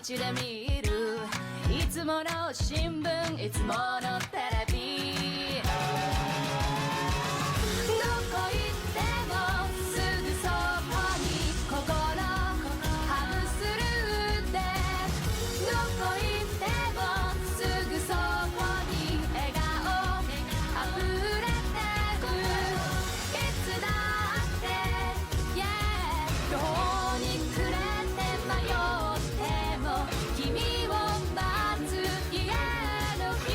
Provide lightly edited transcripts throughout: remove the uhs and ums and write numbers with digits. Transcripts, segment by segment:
街で見るいつもの新聞いつものテレビどこ行ってもすぐそこに心ハムスルーでどこ行ってもすぐそこに笑顔溢れてるいつだって Yeah 途方に暮れて迷っても君を待つ家の光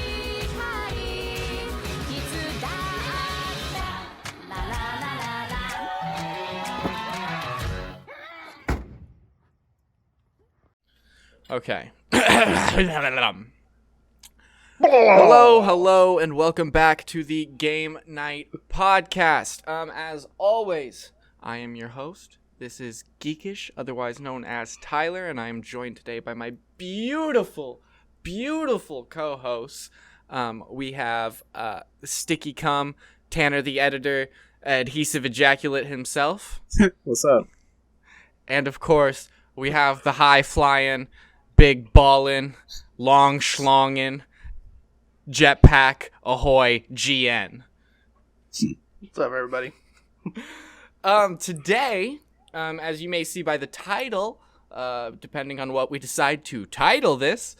いつだってラララララ Okay. Hello, and welcome back to the Game Night Podcast. As always, I am your host. This is Geekish, otherwise known as Tyler, and I am joined today by my beautiful co-hosts. We have Sticky Cum, Tanner the editor, Adhesive Ejaculate himself. What's up? And of course, we have the high-flying, big ballin', long schlongin', jetpack ahoy GN. What's up, everybody? Today, as you may see by the title, depending on what we decide to title this,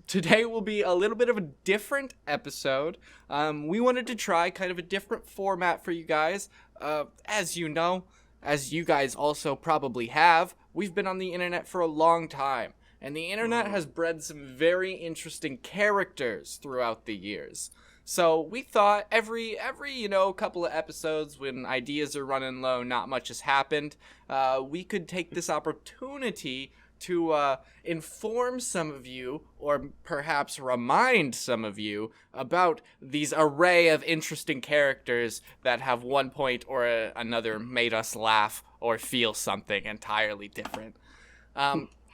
today will be a little bit of a different episode. We wanted to try kind of a different format for you guys. As you know, as you guys also probably have, we've been on the internet for a long time. And the internet has bred some very interesting characters throughout the years. So we thought every couple of episodes when ideas are running low, not much has happened, we could take this opportunity to inform some of you, or perhaps remind some of you, about these array of interesting characters that have one point or another made us laugh or feel something entirely different.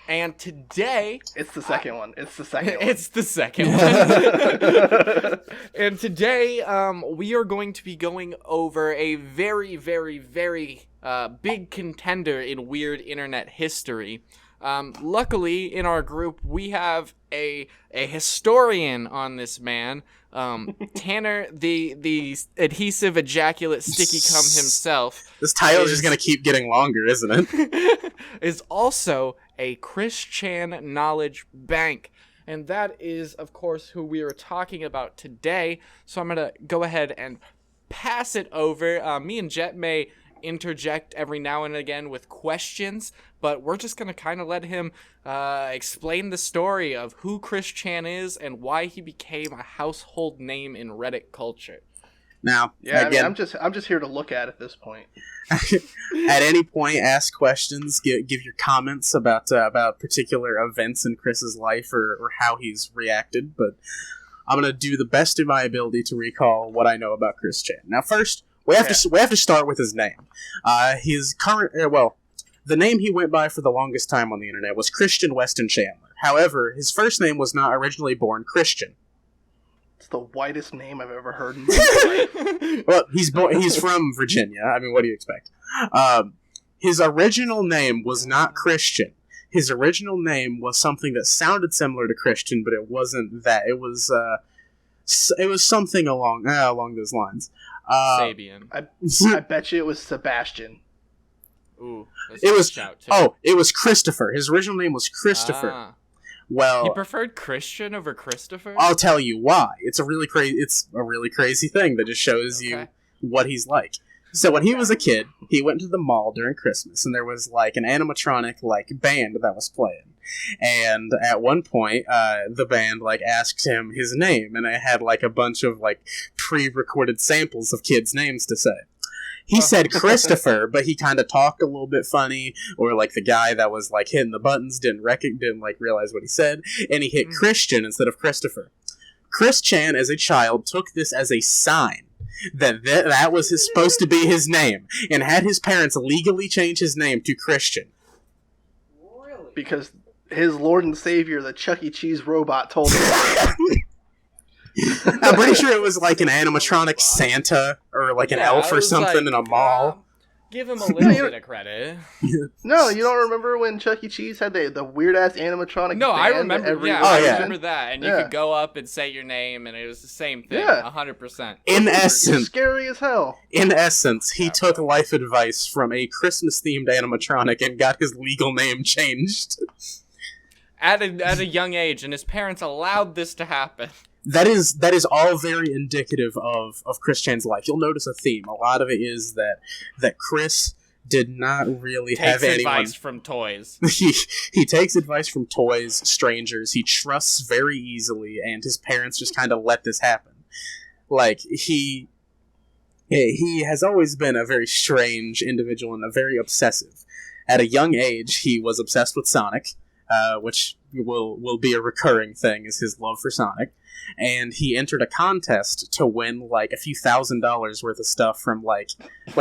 And today... It's the second one. It's the second one. And today, we are going to be going over a very, very, very big contender in weird internet history. Luckily, in our group, we have a historian on this man. Tanner, the Adhesive Ejaculate Sticky Cum himself. This title is just going to keep getting longer, isn't it? Is also a Chris Chan knowledge bank. And that is, of course, who we are talking about today. So I'm going to go ahead and pass it over. Me and Jet may interject every now and again with questions, but we're just going to kind of let him explain the story of who Chris Chan is and why he became a household name in Reddit culture. Now, yeah, again, I mean, I'm just here to look at this point. At any point, ask questions, give your comments about particular events in Chris's life or how he's reacted. But I'm gonna do the best of my ability to recall what I know about Chris Chan. Now, first, we have to start with his name. His current the name he went by for the longest time on the internet was Christian Weston Chandler. However, his first name was not originally born Christian. It's the whitest name I've ever heard in my life. Well, he's from Virginia. I mean, what do you expect? His original name was not Christian. His original name was something that sounded similar to Christian, but it wasn't that. It was something along those lines. Sabian. I bet you it was Sebastian. Ooh, it was Christopher. His original name was Christopher. Well, he preferred Christian over Christopher? I'll tell you why. It's a really crazy thing that just shows you what he's like. So when he was a kid, he went to the mall during Christmas, and there was like an animatronic band that was playing. And at one point, the band asked him his name, and it had a bunch of pre-recorded samples of kids' names to say. He said Christopher, but he kind of talked a little bit funny, or the guy that was hitting the buttons didn't realize what he said, and he hit Christian instead of Christopher. Chris Chan, as a child, took this as a sign that was supposed to be his name, and had his parents legally change his name to Christian. Really? Because his Lord and Savior, the Chuck E. Cheese robot, told him. I'm pretty sure it was an animatronic Santa or an elf or something in a mall. Give him a little bit of credit. No, you don't remember when Chuck E. Cheese had the weird ass animatronic? No, I band remember. every Yeah, Oh, I yeah. remember that. And you Yeah. could go up and say your name, and it was the same thing. Yeah. 100%. In It's essence, scary as hell. he took life advice from a Christmas-themed animatronic and got his legal name changed. At a young age, and his parents allowed this to happen. That is all very indicative of Chris Chan's life. You'll notice a theme. A lot of it is that Chris did not really have Takes anyone. advice from toys. He takes advice from toys, strangers. He trusts very easily, and his parents just kind of let this happen. Like he has always been a very strange individual and a very obsessive. At a young age, he was obsessed with Sonic, which will be a recurring thing, is his love for Sonic. And he entered a contest to win like a few $1,000s worth of stuff from like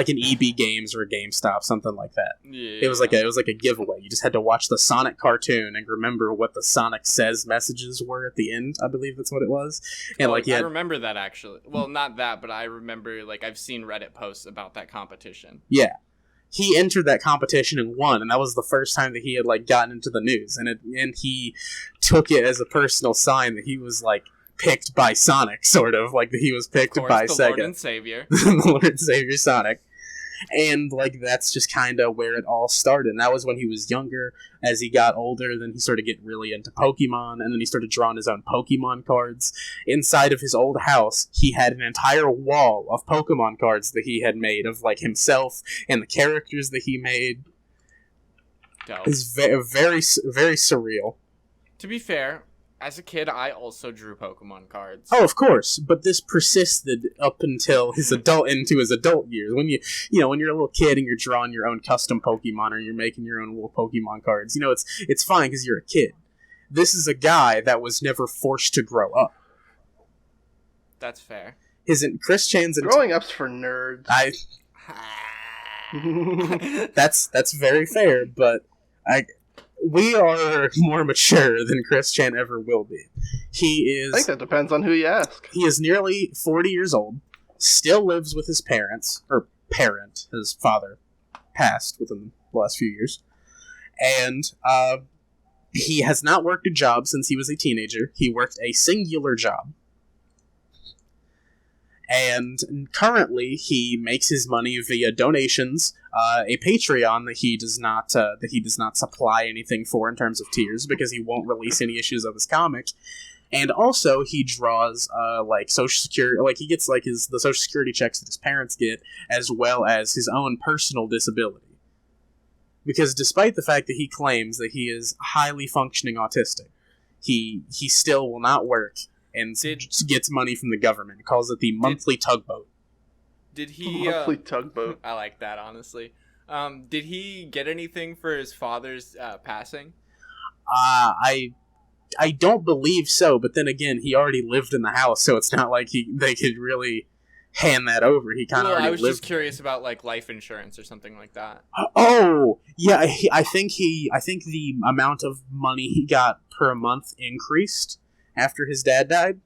an EB Games or a GameStop, something like that. Yeah. It was like a giveaway. You just had to watch the Sonic cartoon and remember what the Sonic Says messages were at the end. I believe that's what it was. And I remember that actually. Well, not that, but I remember like I've seen Reddit posts about that competition. yeah. He entered that competition and won, and that was the first time that he had like gotten into the news, and he took it as a personal sign that he was like picked by Sonic, sort of like that he was picked Of course, by the Sega, Lord and Savior. the Lord and Savior Sonic. And like that's just kind of where it all started. And that was when he was younger. As he got older, then he started getting really into Pokemon, and then he started drawing his own Pokemon cards. Inside of his old house, he had an entire wall of Pokemon cards that he had made of like himself and the characters that he made. Dope. It's very, very, very surreal. To be fair, as a kid, I also drew Pokemon cards. Oh, of course, but this persisted up until into his adult years. When when you're a little kid and you're drawing your own custom Pokemon or you're making your own little Pokemon cards, it's fine because you're a kid. This is a guy that was never forced to grow up. That's fair. Chris Chan's Growing up's for nerds. That's very fair, but we are more mature than Chris Chan ever will be. I think that depends on who you ask. He is nearly 40 years old, still lives with his parents, or parent, his father passed within the last few years, and he has not worked a job since he was a teenager. He worked a singular job. And currently, he makes his money via donations, a Patreon that he does not supply anything for in terms of tiers because he won't release any issues of his comic. And also, he draws like Social Security, like he gets like the Social Security checks that his parents get, as well as his own personal disability. Because despite the fact that he claims that he is highly functioning autistic, he still will not work. And gets money from the government. He calls it the monthly tugboat. Did he... Monthly tugboat. I like that, honestly. Did he get anything for his father's passing? I don't believe so, but then again, he already lived in the house, so it's not like they could really hand that over. He kind of already lived. I was just curious about like life insurance or something like that. Oh, yeah, I think the amount of money he got per month increased after his dad died.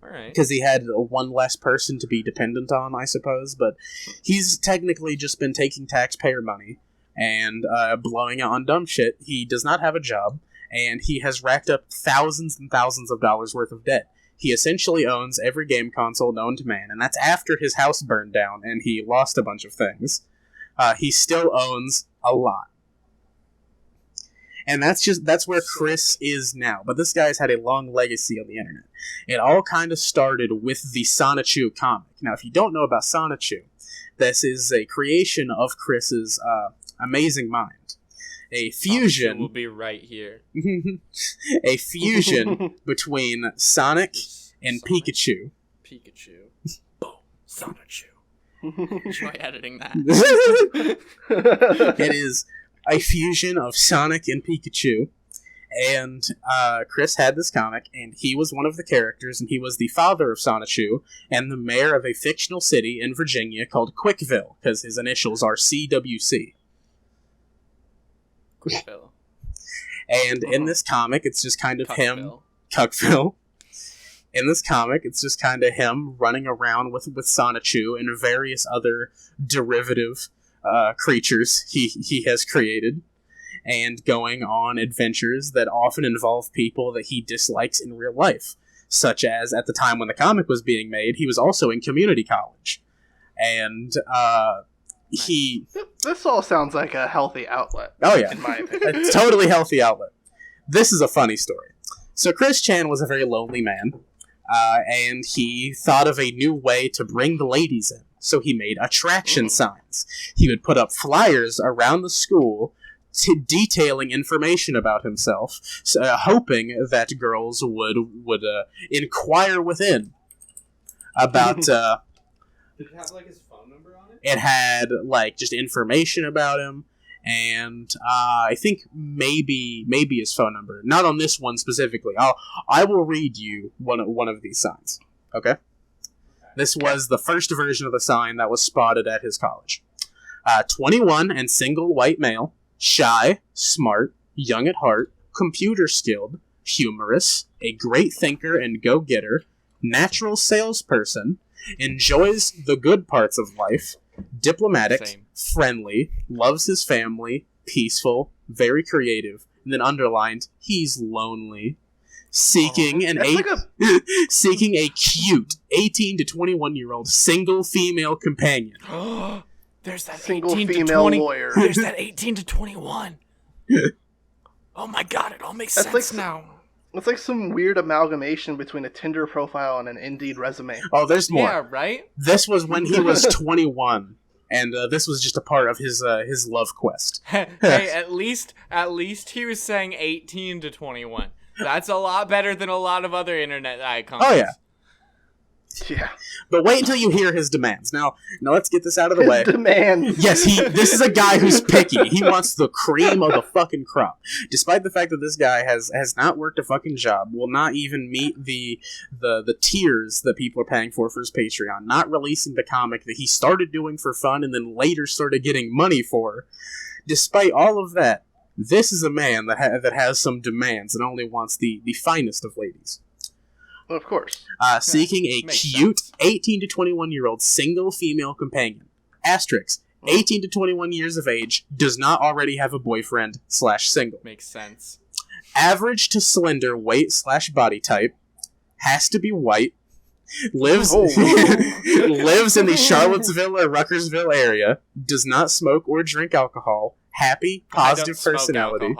Alright. Because he had one less person to be dependent on, I suppose. But he's technically just been taking taxpayer money and blowing it on dumb shit. He does not have a job, and he has racked up thousands and thousands of dollars worth of debt. He essentially owns every game console known to man, and that's after his house burned down and he lost a bunch of things. He still owns a lot. And that's where Chris is now. But this guy's had a long legacy on the internet. It all kind of started with the Sonichu comic. Now, if you don't know about Sonichu, this is a creation of Chris's amazing mind. A fusion... Sonichu will be right here. A fusion between Sonic and Pikachu. Pikachu. Boom. Sonichu. Enjoy editing that. It is a fusion of Sonic and Pikachu, and Chris had this comic, and he was one of the characters, and he was the father of Sonichu, and the mayor of a fictional city in Virginia called Quickville, because his initials are CWC. Quickville. And in this comic, it's just kind of him, Cuckville. Cuckville, In this comic, it's just kind of him running around with Sonichu and various other derivative creatures he has created, and going on adventures that often involve people that he dislikes in real life, such as at the time when the comic was being made, he was also in community college, and This all sounds like a healthy outlet. Oh yeah, in my opinion. a totally healthy outlet. This is a funny story. So Chris Chan was a very lonely man, and he thought of a new way to bring the ladies in. So he made attraction signs. He would put up flyers around the school detailing information about himself, hoping that girls would inquire within about. Did it have like his phone number on it? It had like just information about him, and I think maybe his phone number. Not on this one specifically. I will read you one of these signs. Okay. This was the first version of the sign that was spotted at his college. 21 and single white male, shy, smart, young at heart, computer skilled, humorous, a great thinker and go-getter, natural salesperson, enjoys the good parts of life, diplomatic, friendly, loves his family, peaceful, very creative, and then underlined, he's lonely. Seeking seeking a cute 18 to 21-year-old single female companion. There's that Single 18 female to 20. lawyer. There's that 18 to 21. Oh my god, it all makes That's sense like now. It's like some weird amalgamation between a Tinder profile and an Indeed resume. Oh, there's more. Yeah, right? This was when he was 21, and this was just a part of his love quest. Hey, at least he was saying 18 to 21. That's a lot better than a lot of other internet icons. Oh yeah. Yeah. But wait until you hear his demands. Now let's get this out of the way. Demand. Yes, this is a guy who's picky. He wants the cream of the fucking crop. Despite the fact that this guy has not worked a fucking job, will not even meet the tiers that people are paying for his Patreon, not releasing the comic that he started doing for fun and then later started getting money for. Despite all of that, this is a man that has some demands and only wants the finest of ladies. Well, of course. Seeking a cute 18 to 21-year-old single female companion. Asterisk. 18 to 21 years of age, does not already have a boyfriend / single. Makes sense. Average to slender weight / body type. Has to be white. Lives lives in the Charlottesville or Ruckersville area. Does not smoke or drink alcohol. Happy, positive personality.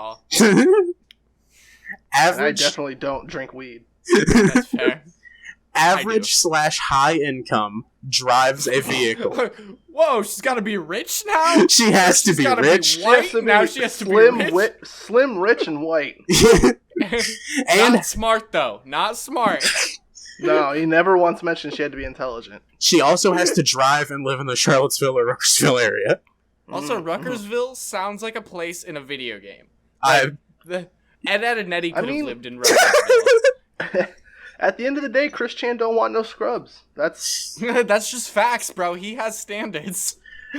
Average. I definitely don't drink weed. That's fair. Average / high income, drives a vehicle. Whoa, she's got to be rich now? She has to be rich. Now she has to be rich? Slim, rich, and white. And not smart, though. Not smart. No, he never once mentioned she had to be intelligent. she also has to drive and live in the Charlottesville or Ruckersville area. Also, Ruckersville sounds like a place in a video game. I Ed, Ed, and Eddie could have lived in Ruckersville. At the end of the day, Chris Chan don't want no scrubs. That's just facts, bro. He has standards.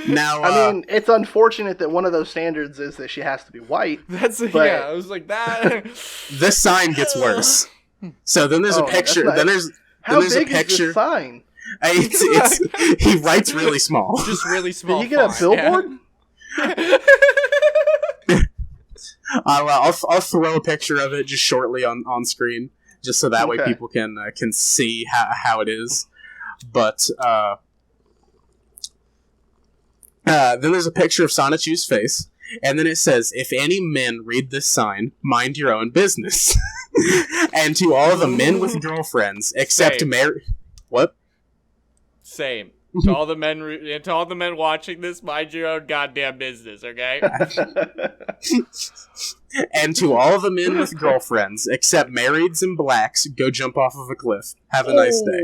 now. I mean, it's unfortunate that one of those standards is that she has to be white. I was like that. This sign gets worse. So then there's a picture. Then there's How there's big a picture. is this sign? It's he writes really small. Just really small. Did you get a billboard? Yeah. I'll throw a picture of it just shortly on screen, just so that way people can see how it is. But then there's a picture of Sonichu's face, and then it says, "If any men read this sign, mind your own business." And to all the men with girlfriends, except What? Same. To all the men watching this, mind your own goddamn business, okay? And to all the men with girlfriends, except marrieds and blacks, go jump off of a cliff. Have a nice day.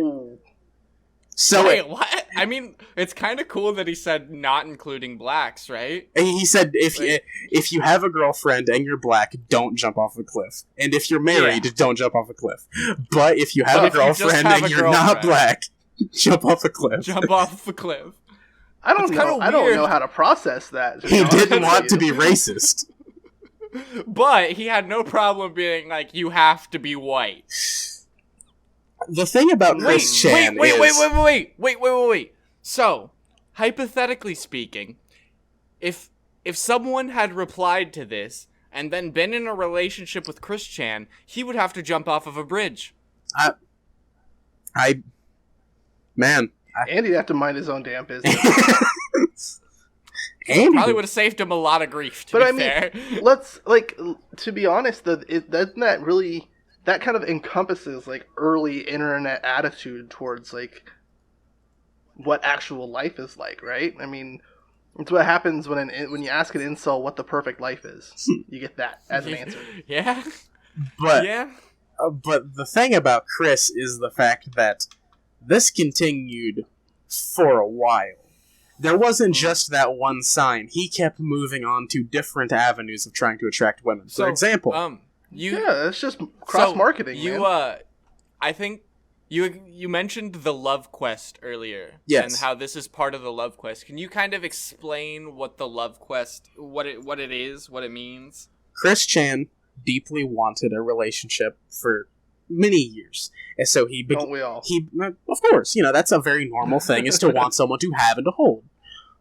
So wait, what? I mean, it's kind of cool that he said not including blacks, right? He said if you have a girlfriend and you're black, don't jump off a cliff. And if you're married, don't jump off a cliff. But if you have a girlfriend and you're not black, jump off a cliff. Jump off a cliff. I don't know. I don't know how to process that. He didn't want to be racist. But he had no problem being like, you have to be white. The thing about Chris Chan Wait. So, hypothetically speaking, if someone had replied to this and then been in a relationship with Chris Chan, he would have to jump off of a bridge. Andy'd have to mind his own damn business. Andy Probably would have saved him a lot of grief, to be fair. Let's, like, to be honest, doesn't that really, that kind of encompasses, like, early internet attitude towards, like, what actual life is like, right? I mean, it's what happens when you ask an incel what the perfect life is. You get that as an answer. Yeah. But Yeah. But the thing about Chris is the fact that this continued for a while. There wasn't just that one sign. He kept moving on to different avenues of trying to attract women. For example, it's just cross-marketing, man. I think you mentioned the love quest earlier. Yes. And how this is part of the love quest. Can you kind of explain what the love quest, what it is, what it means? Chris Chan deeply wanted a relationship for many years. And so don't we all? Of course, that's a very normal thing, is to want someone to have and to hold.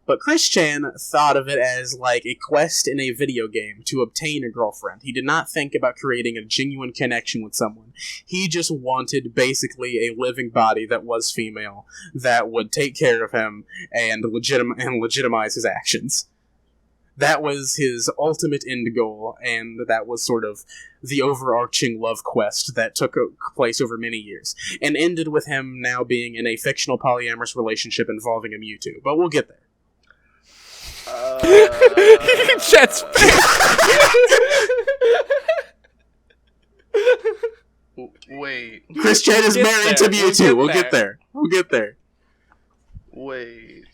But Chris Chan thought of it as like a quest in a video game to obtain a girlfriend. He did not think about creating a genuine connection with someone. He just wanted basically a living body that was female, that would take care of him and legitimize his actions. That was his ultimate end goal, and that was sort of the overarching love quest that took place over many years, and ended with him now being in a fictional polyamorous relationship involving a Mewtwo. But we'll get there. Chet's Wait. Chris Chan is married to Mewtwo. We'll get there. Wait.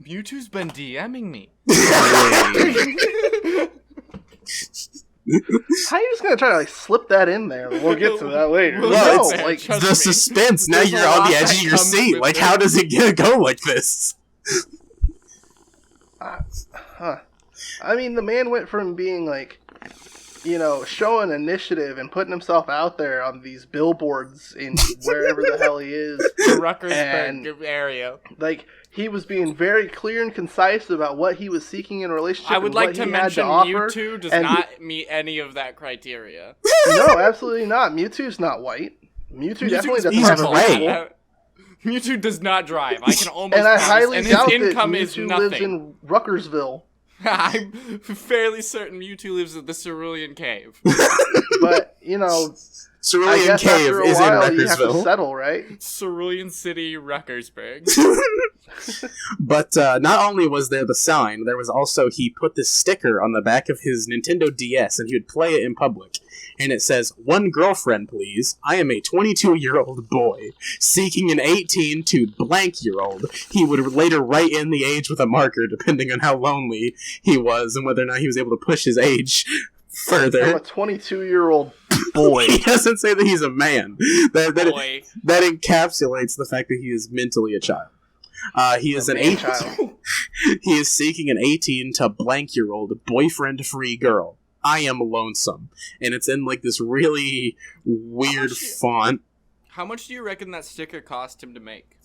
Mewtwo's been DMing me. How are you just gonna try to like slip that in there? We'll get to that later. Well, it's like trust the me. suspense. Now There's you're a on lot the edge that of your comes seat. with Like, it. how does it go like this? I mean, the man went from being like, showing initiative and putting himself out there on these billboards in wherever the hell he is. The Rutgersburg And- area. Like, he was being very clear and concise about what he was seeking in a relationship. I would and like what to he had mention offer, Mewtwo does and not meet any of that criteria. No, absolutely not. Mewtwo's not white. Mewtwo definitely doesn't he's have a gray. rifle. Mewtwo does not drive. I can almost And I promise. highly And doubt his that income is Mewtwo nothing. lives in Ruckersville. I'm fairly certain Mewtwo lives at the Cerulean Cave. But, I Cerulean guess Cave after a is in while you have to Ruckersville. settle, right? Cerulean City, Rutgersburg. But not only was there the sign, there was also, he put this sticker on the back of his Nintendo DS, and he would play it in public. And it says, "One girlfriend, please. I am a 22-year-old boy seeking an 18 to blank-year-old." He would later write in the age with a marker, depending on how lonely he was and whether or not he was able to push his age further. I'm a 22-year-old boy. He doesn't say that he's a man. Boy. That encapsulates the fact that he is mentally a child. He is an man 8 child. He is seeking an 18 to blank-year-old boyfriend-free girl. I am lonesome. And it's in like this really weird font. How much do you reckon that sticker cost him to make?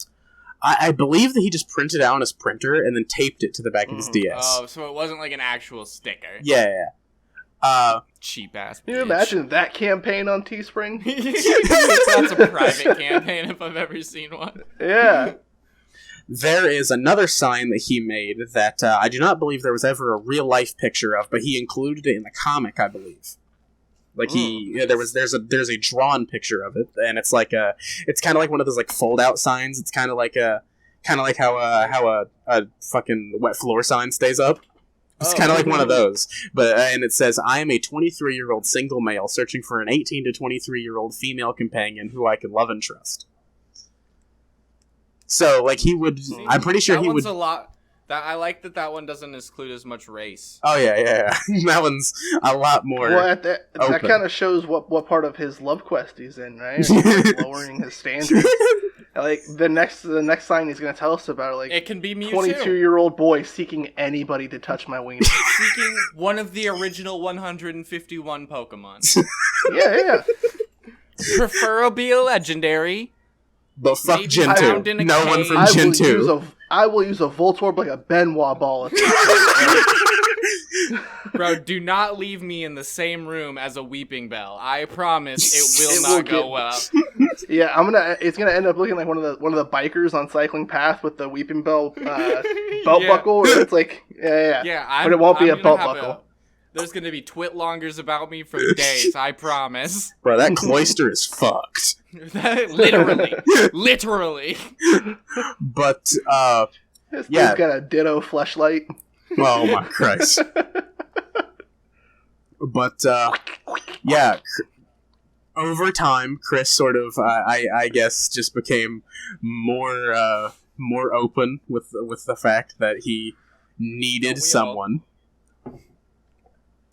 I believe that he just printed it out on his printer and then taped it to the back of his DS. Oh, so it wasn't like an actual sticker. Yeah. Cheap ass. Can you imagine that campaign on Teespring? That's a private campaign if I've ever seen one. Yeah. There is another sign that he made that I do not believe there was ever a real life picture of, but he included it in the comic, I believe. Like there's a drawn picture of it, and it's like it's kind of like one of those like fold out signs. It's kind of like how a fucking wet floor sign stays up. It's kind of like one of those, but and it says, "I am a 23-year-old single male searching for an 18 to 23-year-old female companion who I can love and trust." So, like, he would... I'm pretty sure he would... a lot... I like that one doesn't exclude as much race. Oh, yeah. That one's a lot more... Well, that open. kind of shows what part of his love quest he's in, right? Like, lowering his standards. Like, the next sign he's going to tell us about, like... It can be Mewtwo. 22-year-old boy seeking anybody to touch my wiener. Seeking one of the original 151 Pokemon. Yeah. Preferably a legendary. But fuck Maybe Gen found 2. in a No one cave. from Gen 2. I will use a Voltorb like a Benoit ball. At this point. Bro, do not leave me in the same room as a Weeping Bell. I promise it will It not will go get- well. Yeah, it's gonna end up looking like one of the bikers on Cycling Path with the Weeping Bell belt Yeah. buckle. Where it's like, yeah. Yeah, But it won't be I'm a gonna belt have buckle. There's gonna be twitlongers about me for days, I promise. Bro, that cloister is fucked. Literally. But, This Yeah. dude's got a Ditto fleshlight. oh my Christ. But, yeah, over time, Chris sort of, I guess, just became more open with the fact that he needed all? someone.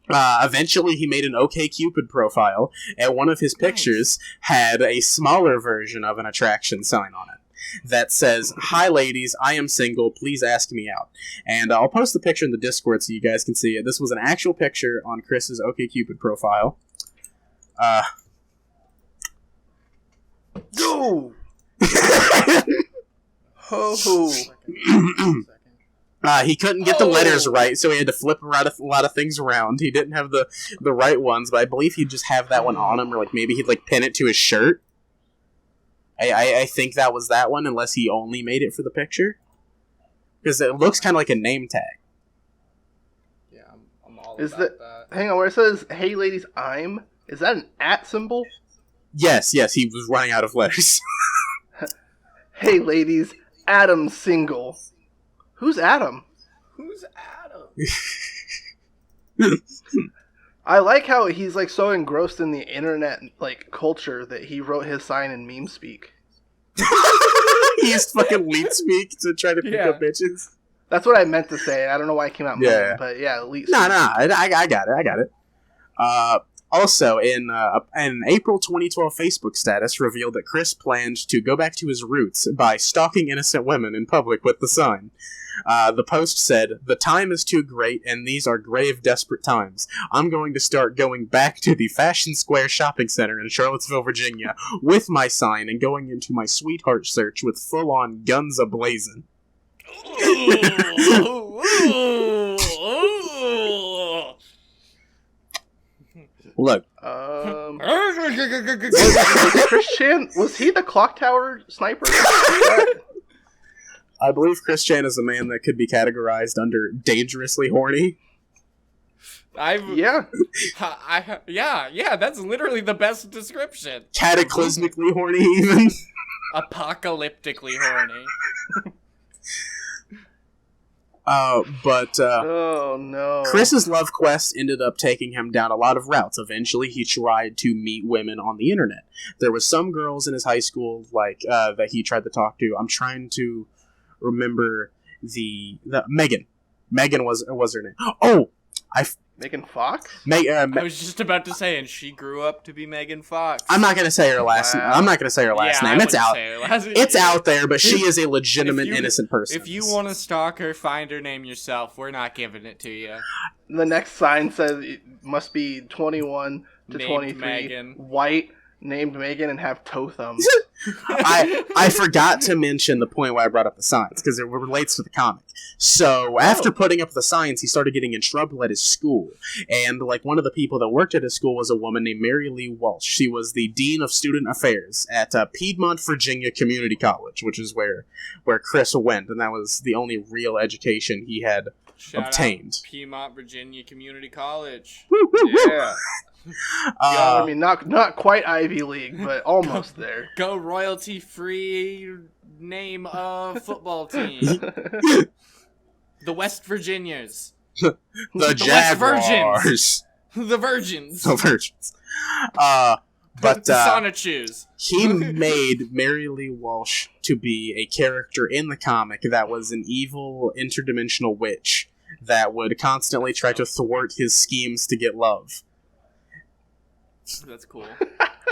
Eventually, he made an OkCupid profile, and one of his pictures had a smaller version of an attraction sign on it that says, "Hi ladies, I am single, please ask me out." And I'll post the picture in the Discord so you guys can see it. This was an actual picture on Chris's OkCupid profile. Go! Ho! He couldn't get the letters right, so he had to flip a lot of things around. He didn't have the right ones, but I believe he'd just have that one on him, or like maybe he'd like pin it to his shirt. I think that was that one, unless he only made it for the picture, because it looks kind of like a name tag. Yeah, I'm all Is about that- Hang on, where it says, "Hey ladies, I'm," is that an @ symbol? Yes, he was running out of letters. Hey ladies, Adam's single. Who's Adam? Who's Adam? I like how he's like so engrossed in the internet like culture that he wrote his sign in meme speak. He used fucking leet speak to try to pick Yeah. up bitches. That's what I meant to say. I don't know why it came out Yeah. meme, but yeah, elite. No, I got it. Also, in an April 2012 Facebook status revealed that Chris planned to go back to his roots by stalking innocent women in public with the sign. The post said, "The time is too great, and these are grave, desperate times. I'm going to start going back to the Fashion Square Shopping Center in Charlottesville, Virginia, with my sign and going into my sweetheart search with full-on guns a-blazing." Look, Chris Chan, was he the clock tower sniper? I believe Chris Chan is a man that could be categorized under dangerously horny. Yeah. Yeah, that's literally the best description. Cataclysmically horny, even. Apocalyptically horny. But Oh no. Chris's love quest ended up taking him down a lot of routes. Eventually, he tried to meet women on the internet. There was some girls in his high school, like, that he tried to talk to. I'm trying to remember the Megan. Megan was her name. Oh! Megan Fox? I was just about to say, and she grew up to be Megan Fox. I'm not gonna say her last. Wow. I'm not gonna say her last Yeah, name. I It's wouldn't out. say her last- It's out there, but she is a legitimate if you- innocent person. If you want to stalk her, find her name yourself. We're not giving it to you. The next sign says it must be 21 to Named 23, Megan. white, named Megan, and have toe thumbs. I forgot to mention the point why I brought up the signs, because it relates to the comic. So, after putting up the signs, he started getting in trouble at his school. And, like, one of the people that worked at his school was a woman named Mary Lee Walsh. She was the Dean of Student Affairs at Piedmont, Virginia Community College, which is where Chris went, and that was the only real education he had Shout obtained. out Piedmont, Virginia Community College. Yeah. Uh, Yeah, I mean, not quite Ivy League, but almost there. Go royalty-free name of football team. The West Virginians. the West Jaguars. The Virgins. The Virgins. But the Sonichus. he made Mary Lee Walsh to be a character in the comic that was an evil interdimensional witch that would constantly try to thwart his schemes to get love. That's cool.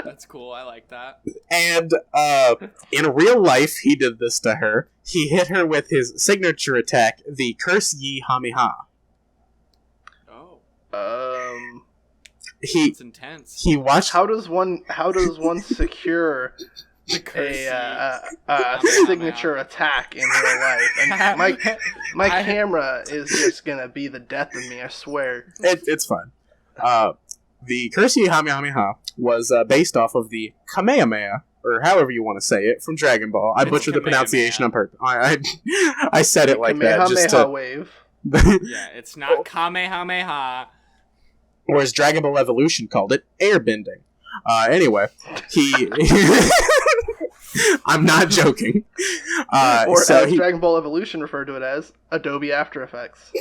That's cool. I like that. And in real life, he did this to her. He hit her with his signature attack, the Curse Ye Hamiha. Oh. It's intense. He watched. How does one secure The curse. a signature attack in real life? And my camera is just gonna be the death of me. I swear. It's fun. The Kursi Kamehameha was based off of the Kamehameha, or however you want to say it, from Dragon Ball. I butchered the pronunciation on purpose. I said it like that just to. Wave. Yeah, it's not Kamehameha. Or as Dragon Ball Evolution called it, airbending. Anyway, he. I'm not joking. Or as Dragon Ball Evolution referred to it as, Adobe After Effects.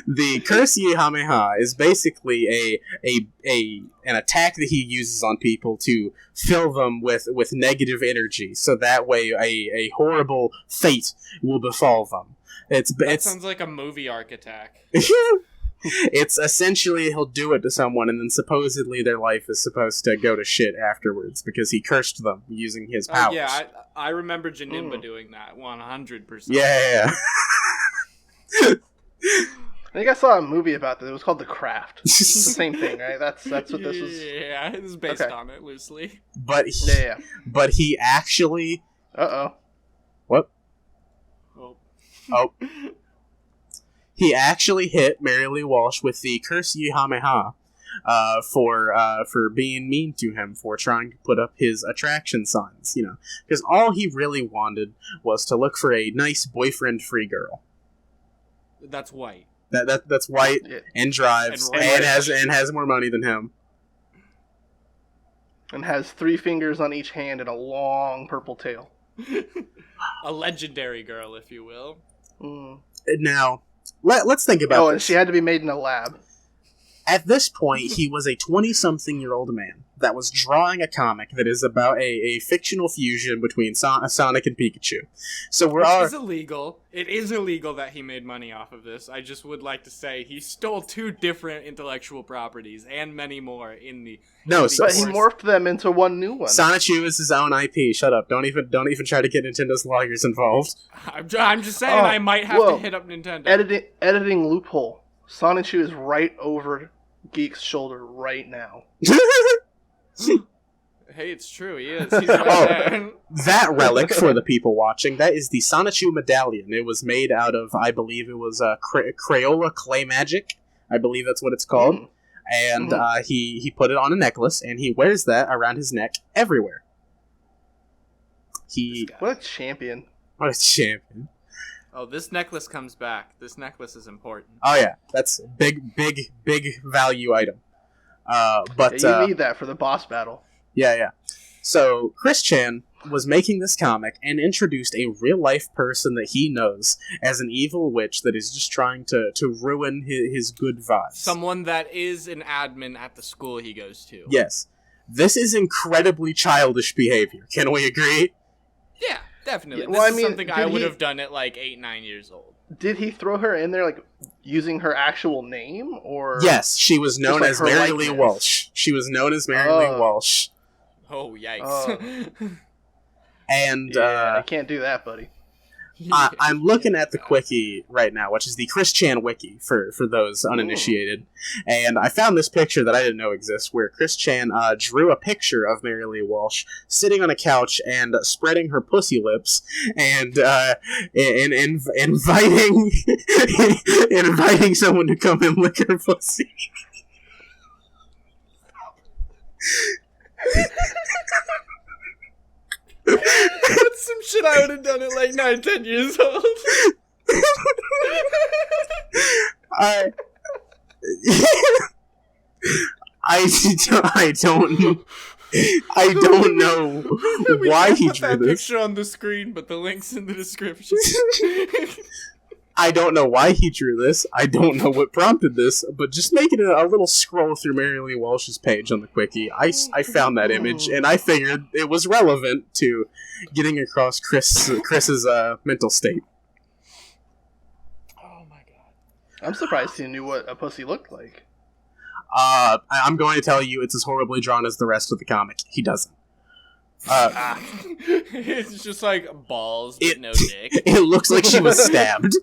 The Kursi Kamehameha is basically an attack that he uses on people to fill them with negative energy, so that way a horrible fate will befall them. That sounds like a movie arc attack. It's essentially he'll do it to someone, and then supposedly their life is supposed to go to shit afterwards because he cursed them using his powers. Yeah, I remember Janemba doing that 100%. Yeah. I think I saw a movie about this. It was called The Craft. It's the same thing, right? That's what this is. Yeah, it was based on it loosely. But he actually. Uh-oh. What? Oh. He actually hit Mary Lee Walsh with the Kursi Kamehameha for being mean to him, for trying to put up his attraction signs, because all he really wanted was to look for a nice boyfriend-free girl. That's white. That's white and drives and has more money than him. And has 3 fingers on each hand and a long purple tail. A legendary girl, if you will. Now, let's think about and she had to be made in a lab. At this point, he was a 20-something-year-old man that was drawing a comic that is about a fictional fusion between Sonic and Pikachu. So It is illegal. It is illegal that he made money off of this. I just would like to say he stole 2 different intellectual properties and many more in the. No, but he morphed them into one new one. Sonichu is his own IP. Shut up! Don't even try to get Nintendo's lawyers involved. I'm just saying I might have to hit up Nintendo. Editing loophole. Sonichu is right over Geek's shoulder right now. Hey, it's true. He is. He's right there. That relic, for the people watching, that is the Sonichu medallion. It was made out of, I believe it was Crayola clay magic. I believe that's what it's called. And he put it on a necklace, and he wears that around his neck everywhere. What a champion. What a champion. Oh, this necklace comes back. This necklace is important. Oh yeah, that's big value item. But you need that for the boss battle. Yeah. So Chris Chan was making this comic and introduced a real life person that he knows as an evil witch that is just trying to ruin his good vibes. Someone that is an admin at the school he goes to. Yes, this is incredibly childish behavior. Can we agree? Yeah. Definitely. Yeah, well, this is something I would have done at like 8-9 years old. Did he throw her in there like using her actual name, or? Yes, she was known as Mary Lee Walsh. She was known as Mary Lee Walsh. Oh, yikes. And I can't do that, buddy. I'm looking at the Quickie right now, which is the Chris Chan Wiki for those uninitiated. And I found this picture that I didn't know exists, where Chris Chan drew a picture of Mary Lee Walsh sitting on a couch and spreading her pussy lips and inviting inviting someone to come and lick her pussy. That's some shit I would have done at like 9-10 years old. I don't know why he drew that this. picture on the screen, but the link's in the description. I don't know why he drew this. I don't know what prompted this, but just making a little scroll through Mary Lee Walsh's page on the Quickie, I found that image, and I figured it was relevant to getting across Chris's mental state. Oh my god. I'm surprised he knew what a pussy looked like. I'm going to tell you it's as horribly drawn as the rest of the comic. He doesn't. It's just like balls, but no dick. It looks like she was stabbed.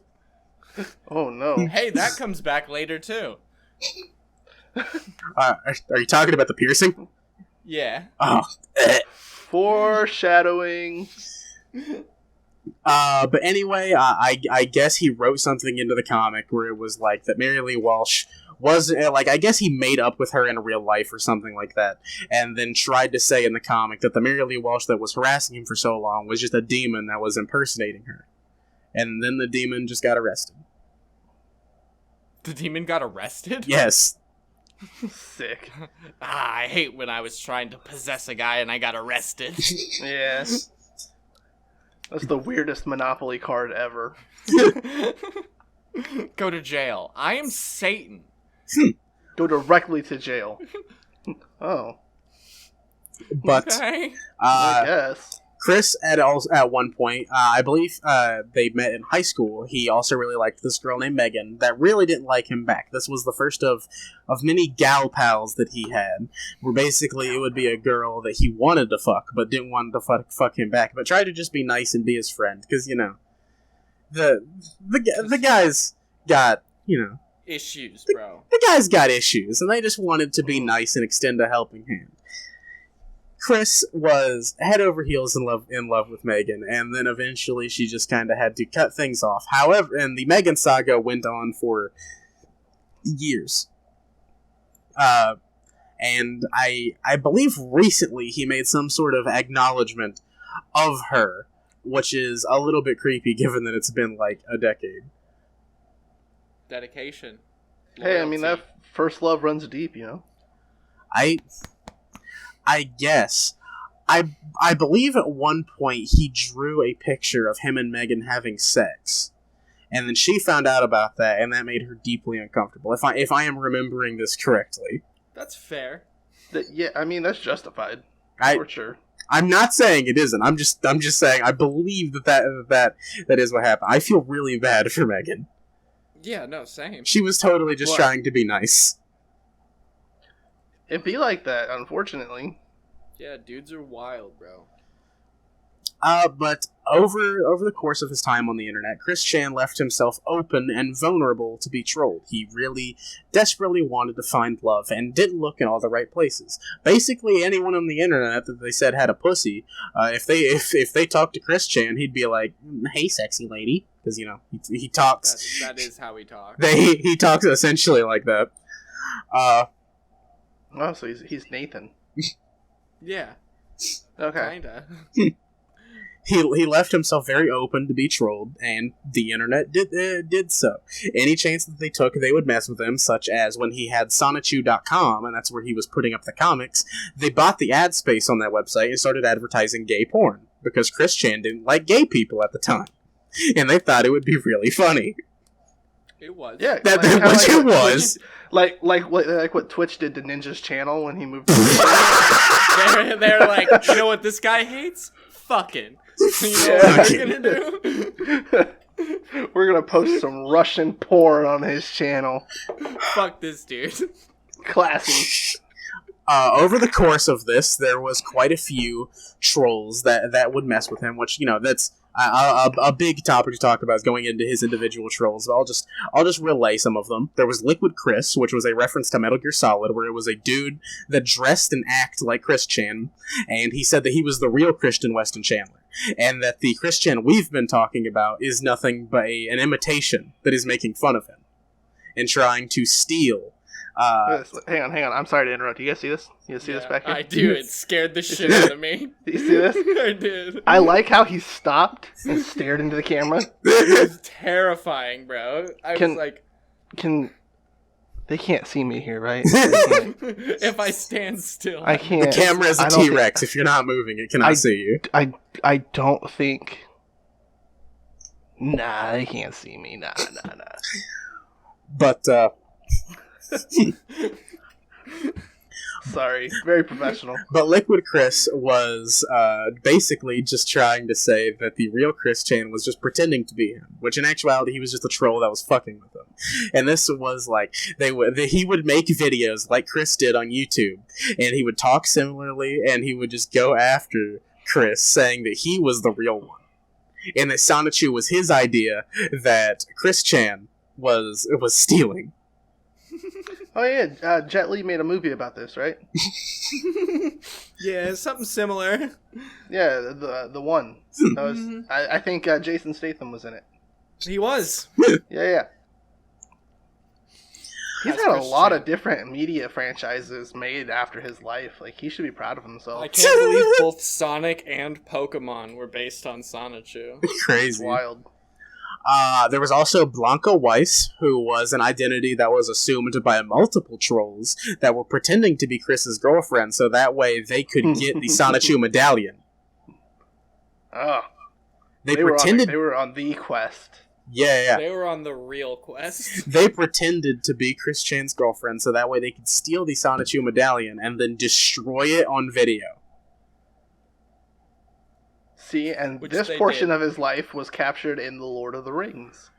Oh no. Hey, that comes back later too. Are you talking about the piercing? Yeah. Oh. Foreshadowing. But anyway, I guess he wrote something into the comic where it was like that Mary Lee Walsh was like, I guess he made up with her in real life or something like that, and then tried to say in the comic that the Mary Lee Walsh that was harassing him for so long was just a demon that was impersonating her, and then the demon just got arrested. The demon got arrested? Yes. Sick. I hate when I was trying to possess a guy and I got arrested. Yeah. That's the weirdest Monopoly card ever. Go to jail. I am Satan. Go directly to jail. Oh. But Okay. I guess. Chris, at one point, I believe they met in high school. He also really liked this girl named Megan that really didn't like him back. This was the first of many gal pals that he had, where basically it would be a girl that he wanted to fuck, but didn't want to fuck him back, but tried to just be nice and be his friend, because, you know, the guy's got, you know... Issues, bro. The guy's got issues, and they just wanted to be nice and extend a helping hand. Chris was head over heels in love with Megan, and then eventually she just kind of had to cut things off. However, and the Megan saga went on for years. And I believe recently he made some sort of acknowledgement of her, which is a little bit creepy given that it's been like a decade. Dedication. Hey, I mean, Loyalty. that first love runs deep, you know? I guess. I believe at one point he drew a picture of him and Megan having sex. And then she found out about that, and that made her deeply uncomfortable. If I am remembering this correctly. That's fair. Yeah, I mean, that's justified. For sure. I'm not saying it isn't. I'm just saying I believe that is what happened. I feel really bad for Megan. Yeah, no, same. She was totally just What? trying to be nice. It'd be like that, unfortunately. Yeah, dudes are wild, bro. But over the course of his time on the internet, Chris Chan left himself open and vulnerable to be trolled. He really desperately wanted to find love and didn't look in all the right places. Basically, anyone on the internet that they said had a pussy, if they talked to Chris Chan, he'd be like, "Hey, sexy lady," because you know he talks. That is how he talks. He talks essentially like that. Oh, so he's Nathan. Yeah, Okay. kinda. He left himself very open to be trolled, and the internet did so. Any chance that they took, they would mess with him, such as when he had Sonichu.com, and that's where he was putting up the comics. They bought the ad space on that website and started advertising gay porn, because Chris Chan didn't like gay people at the time. And they thought it would be really funny. It was. Yeah, Which like it what was. Twitch, like what Twitch did to Ninja's channel when he moved. They're like, you know what this guy hates? Fucking. You know what we're gonna do? We're gonna post some Russian porn on his channel. Fuck this dude. Classy. Over the course of this, there was quite a few trolls that would mess with him, which, you know, that's a big topic to talk about, is going into his individual trolls. But I'll just relay some of them. There was Liquid Chris, which was a reference to Metal Gear Solid, where it was a dude that dressed and acted like Chris Chan, and he said that he was the real Christian Weston Chandler, and that the Chris Chan we've been talking about is nothing but an imitation that is making fun of him and trying to steal. Hang on. I'm sorry to interrupt. You guys see this? You guys see this back here? I do. It scared the shit out of me. Do you see this? I did. I like how he stopped and stared into the camera. It was terrifying, bro. I was like, They can't see me here, right? if I stand still. I can't. The camera is a I don't T-Rex. If you're not moving, it cannot see you. I don't think. Nah, they can't see me. Nah. But, Sorry, very professional. But Liquid Chris was basically just trying to say that the real Chris Chan was just pretending to be him, which in actuality he was just a troll that was fucking with him. And this was like he would make videos like Chris did on YouTube, and he would talk similarly, and he would just go after Chris, saying that he was the real one, and that Sonichu was his idea, that Chris Chan was stealing. Oh yeah, Jet Li made a movie about this, right? Yeah, something similar. Yeah, the one. That was, I think Jason Statham was in it. He was. Yeah. He's That's had a Chris lot Chan. of different media franchises made after his life. Like, he should be proud of himself. I can't believe both Sonic and Pokemon were based on Sonichu. It's Crazy. wild. There was also Blanca Weiss, who was an identity that was assumed by multiple trolls that were pretending to be Chris's girlfriend, so that way they could get the Sonichu medallion. Oh, They they pretended, were on the quest. yeah. They were on the real quest. They pretended to be Chris Chan's girlfriend, so that way they could steal the Sonichu medallion and then destroy it on video. See, and Which this they portion did. of his life was captured in The Lord of the Rings.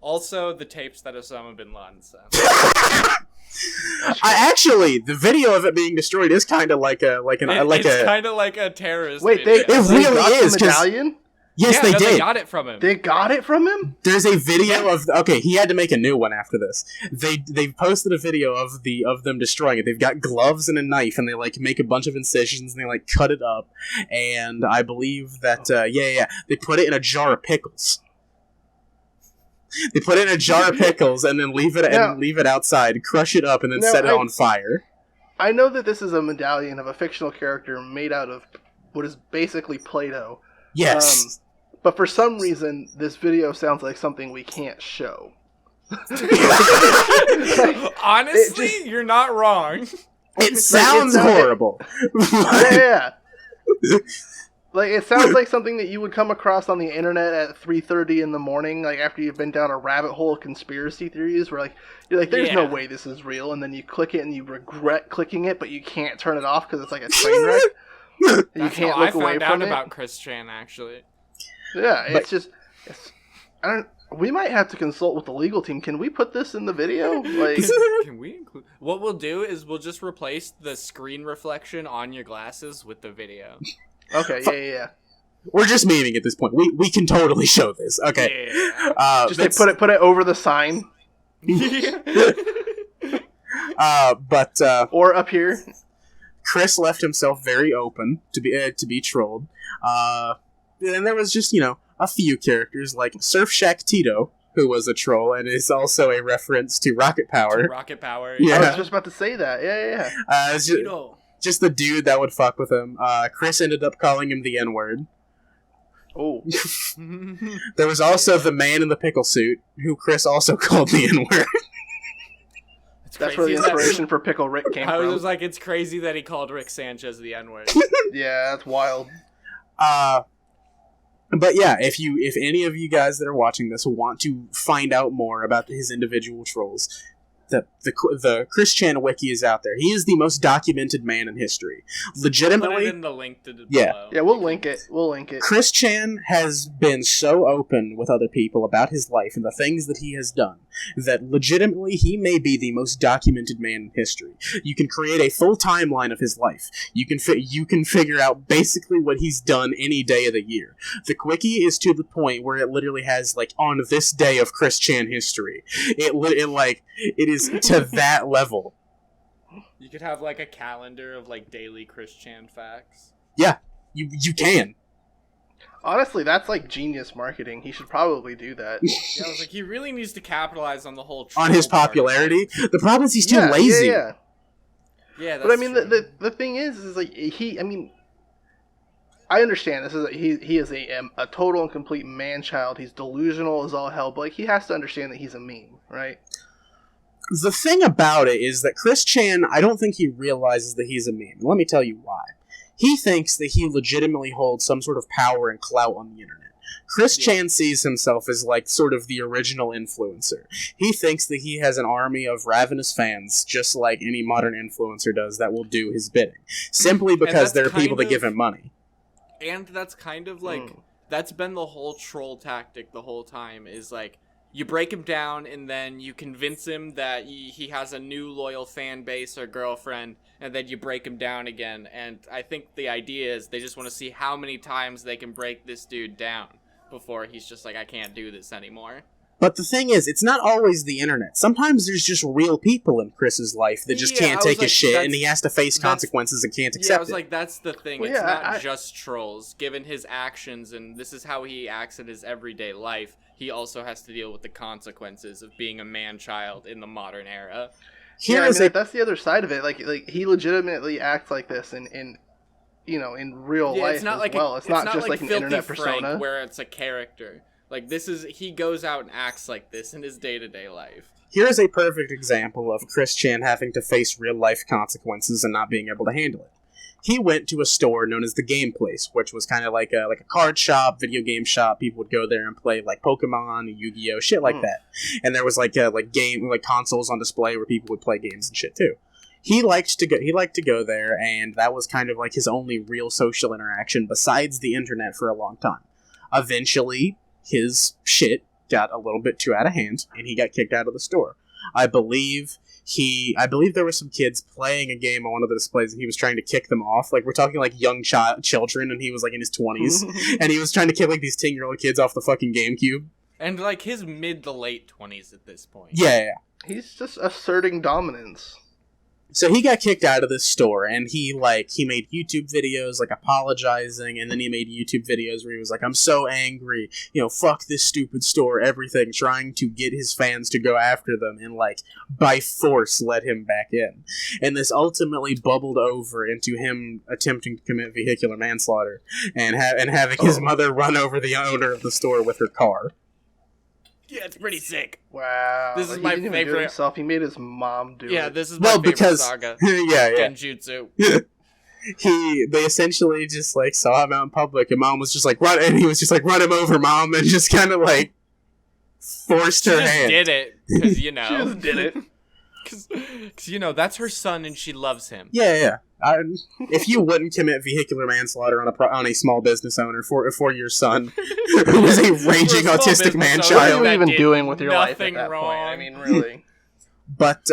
Also, the tapes that Osama bin Laden sent. The video of it being destroyed is kind of like It's kind of like a terrorist. Wait, video. It they really got is, the 'cause- medallion? Yes, Yeah, they no, did. They got it from him. They got it from him? There's a video of he had to make a new one after this. They posted a video of them destroying it. They've got gloves and a knife, and they like make a bunch of incisions and they like cut it up. And I believe that they put it in a jar of pickles. They put it in a jar of pickles and then leave it outside, crush it up, and then Now, set it on fire. I know that this is a medallion of a fictional character made out of what is basically Play-Doh. Yes. But for some reason, this video sounds like something we can't show. Honestly, you're not wrong. It sounds sounded- horrible. Yeah. Like, it sounds like something that you would come across on the internet at 3:30 in the morning, like after you've been down a rabbit hole of conspiracy theories, where like you're like, "There's no Yeah. way this is real," and then you click it and you regret clicking it, but you can't turn it off because it's like a train wreck. You That's can't how look I away found from out it. about Chris Chan, actually. Yeah, But- it's just, I don't. We might have to consult with the legal team. Can we put this in the video? Like, Can we include? What we'll do is we'll just replace the screen reflection on your glasses with the video. okay, yeah. We're just memeing at this point. We can totally show this. Okay. Yeah. Just they put it over the sign But or up here. Chris left himself very open to be trolled. And there was just, a few characters like Surf Shack Tito, who was a troll and is also a reference to Rocket Power. Rocket power. Yeah. I was just about to say that. Yeah. It's Tito. just the dude that would fuck with him. Chris ended up calling him the N-word. Oh, There was also the man in the pickle suit, who Chris also called the N-word. It's that's where the crazy that- inspiration for Pickle Rick came I was from. just like, it's crazy that he called Rick Sanchez the N-word. Yeah, that's wild. But yeah, if any of you guys that are watching this want to find out more about his individual trolls, the Chris Chan wiki is out there. He is the most documented man in history. Put it Legitimately, in the link to Yeah. below. Yeah, we'll link it. Chris Chan has been so open with other people about his life and the things that he has done that legitimately he may be the most documented man in history. You can create a full timeline of his life. You can figure out basically what he's done any day of the year. The quickie is to the point where it literally has like on this day of Chris Chan history. It is to that level. You could have like a calendar of like daily Chris Chan facts. You can. Honestly, that's like genius marketing. He should probably do that. Yeah, I was like, he really needs to capitalize on the whole On his troll part of it. popularity. The problem is he's too lazy. Yeah. Yeah, that's But I mean, true. the thing is like I understand this is he is a total and complete man child. He's delusional as all hell, but like he has to understand that he's a meme, right? The thing about it is that Chris Chan, I don't think he realizes that he's a meme. Let me tell you why. He thinks that he legitimately holds some sort of power and clout on the internet. Chris Chan sees himself as like sort of the original influencer. He thinks that he has an army of ravenous fans, just like any modern influencer does, that will do his bidding. Simply because that's there are people that kind give of- him money. And that's kind of like that's been the whole troll tactic the whole time is like you break him down and then you convince him that he has a new loyal fan base or girlfriend, and then you break him down again. And I think the idea is they just want to see how many times they can break this dude down before he's just like, I can't do this anymore. But the thing is, it's not always the internet. Sometimes there's just real people in Chris's life that just can't take his shit, and he has to face consequences and can't accept it. Yeah, I was like, that's the thing. Well, it's yeah, not just trolls. Given his actions, and this is how he acts in his everyday life, he also has to deal with the consequences of being a man-child in the modern era. That's the other side of it. Like he legitimately acts like this in real life it's not as well. It's not just like an Filthy internet Frank, persona. where it's a character. Like, he goes out and acts like this in his day-to-day life. Here's a perfect example of Chris Chan having to face real-life consequences and not being able to handle it. He went to a store known as the Game Place, which was kind of like a card shop, video game shop. People would go there and play like Pokemon, Yu-Gi-Oh, shit like that. And there was like consoles on display where people would play games and shit too. He liked to go there, and that was kind of like his only real social interaction besides the internet for a long time. Eventually, his shit got a little bit too out of hand, and he got kicked out of the store. I believe there were some kids playing a game on one of the displays, and he was trying to kick them off. Like, we're talking like young children, and he was like in his 20s, and he was trying to kick like these 10-year-old kids off the fucking GameCube. And like his mid to late 20s at this point. Yeah. He's just asserting dominance. So he got kicked out of this store, and he made YouTube videos, like, apologizing, and then he made YouTube videos where he was like, I'm so angry, fuck this stupid store, everything, trying to get his fans to go after them, and, like, by force let him back in. And this ultimately bubbled over into him attempting to commit vehicular manslaughter, and having his mother run over the owner of the store with her car. Yeah, it's pretty sick. Wow. This is he my didn't even do it favorite. himself. He made his mom do it. Yeah, this is my favorite saga. Yeah. Genjutsu. They essentially just like saw him out in public, and mom was just like, run, and he was just like, run him over, mom, and just kind of like forced her hand. She just did it because She just did it. Because that's her son and she loves him. Yeah. If you wouldn't commit vehicular manslaughter on a small business owner for your son, who was a raging autistic man-child, what are you even doing with your life at that wrong. point? I mean, really. But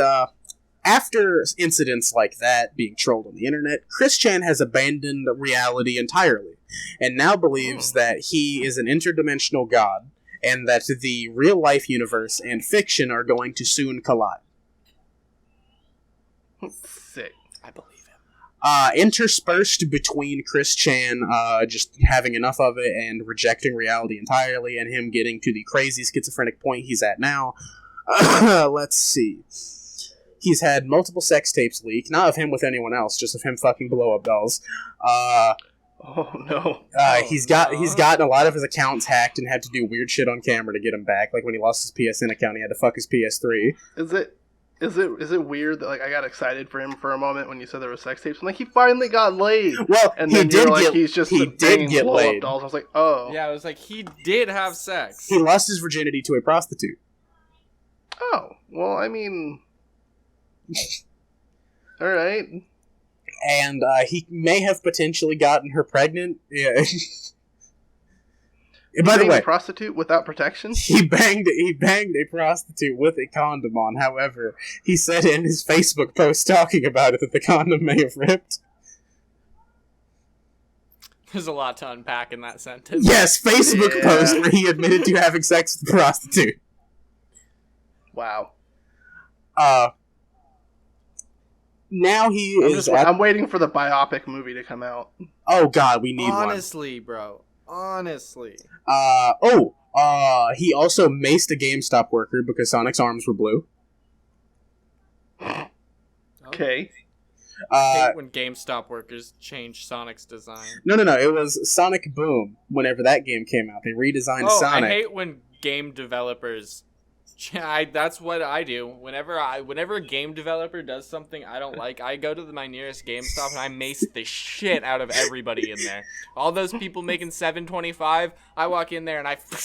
after incidents like that being trolled on the internet, Chris Chan has abandoned reality entirely, and now believes that he is an interdimensional god, and that the real-life universe and fiction are going to soon collide. Sick. I believe him. Interspersed between Chris Chan just having enough of it and rejecting reality entirely, and him getting to the crazy schizophrenic point he's at now, let's see. He's had multiple sex tapes leak, not of him with anyone else, just of him fucking blow-up dolls. Oh no. He's gotten a lot of his accounts hacked and had to do weird shit on camera to get him back. Like when he lost his PSN account, he had to fuck his PS3. Is it weird that like I got excited for him for a moment when you said there were sex tapes? I'm like, he finally got laid. Well, and then he's just he did get laid. Dolls. I was like, oh. Yeah, I was like, he did have sex. He lost his virginity to a prostitute. Oh, well, I mean, all right. And he may have potentially gotten her pregnant. Yeah. By the way, a prostitute without protection? He banged a prostitute with a condom on. However, he said in his Facebook post talking about it that the condom may have ripped. There's a lot to unpack in that sentence. Yes, Facebook post where he admitted to having sex with the prostitute. Wow. Now he is. I'm waiting for the biopic movie to come out. Oh God, we need Honestly, bro. Honestly. He also maced a GameStop worker because Sonic's arms were blue. Okay. I hate when GameStop workers change Sonic's design. No. It was Sonic Boom. Whenever that game came out, they redesigned Sonic. I hate when game developers. That's what I do. Whenever a game developer does something I don't like, I go to my nearest GameStop and I mace the shit out of everybody in there. All those people making $7.25, I walk in there and I fuck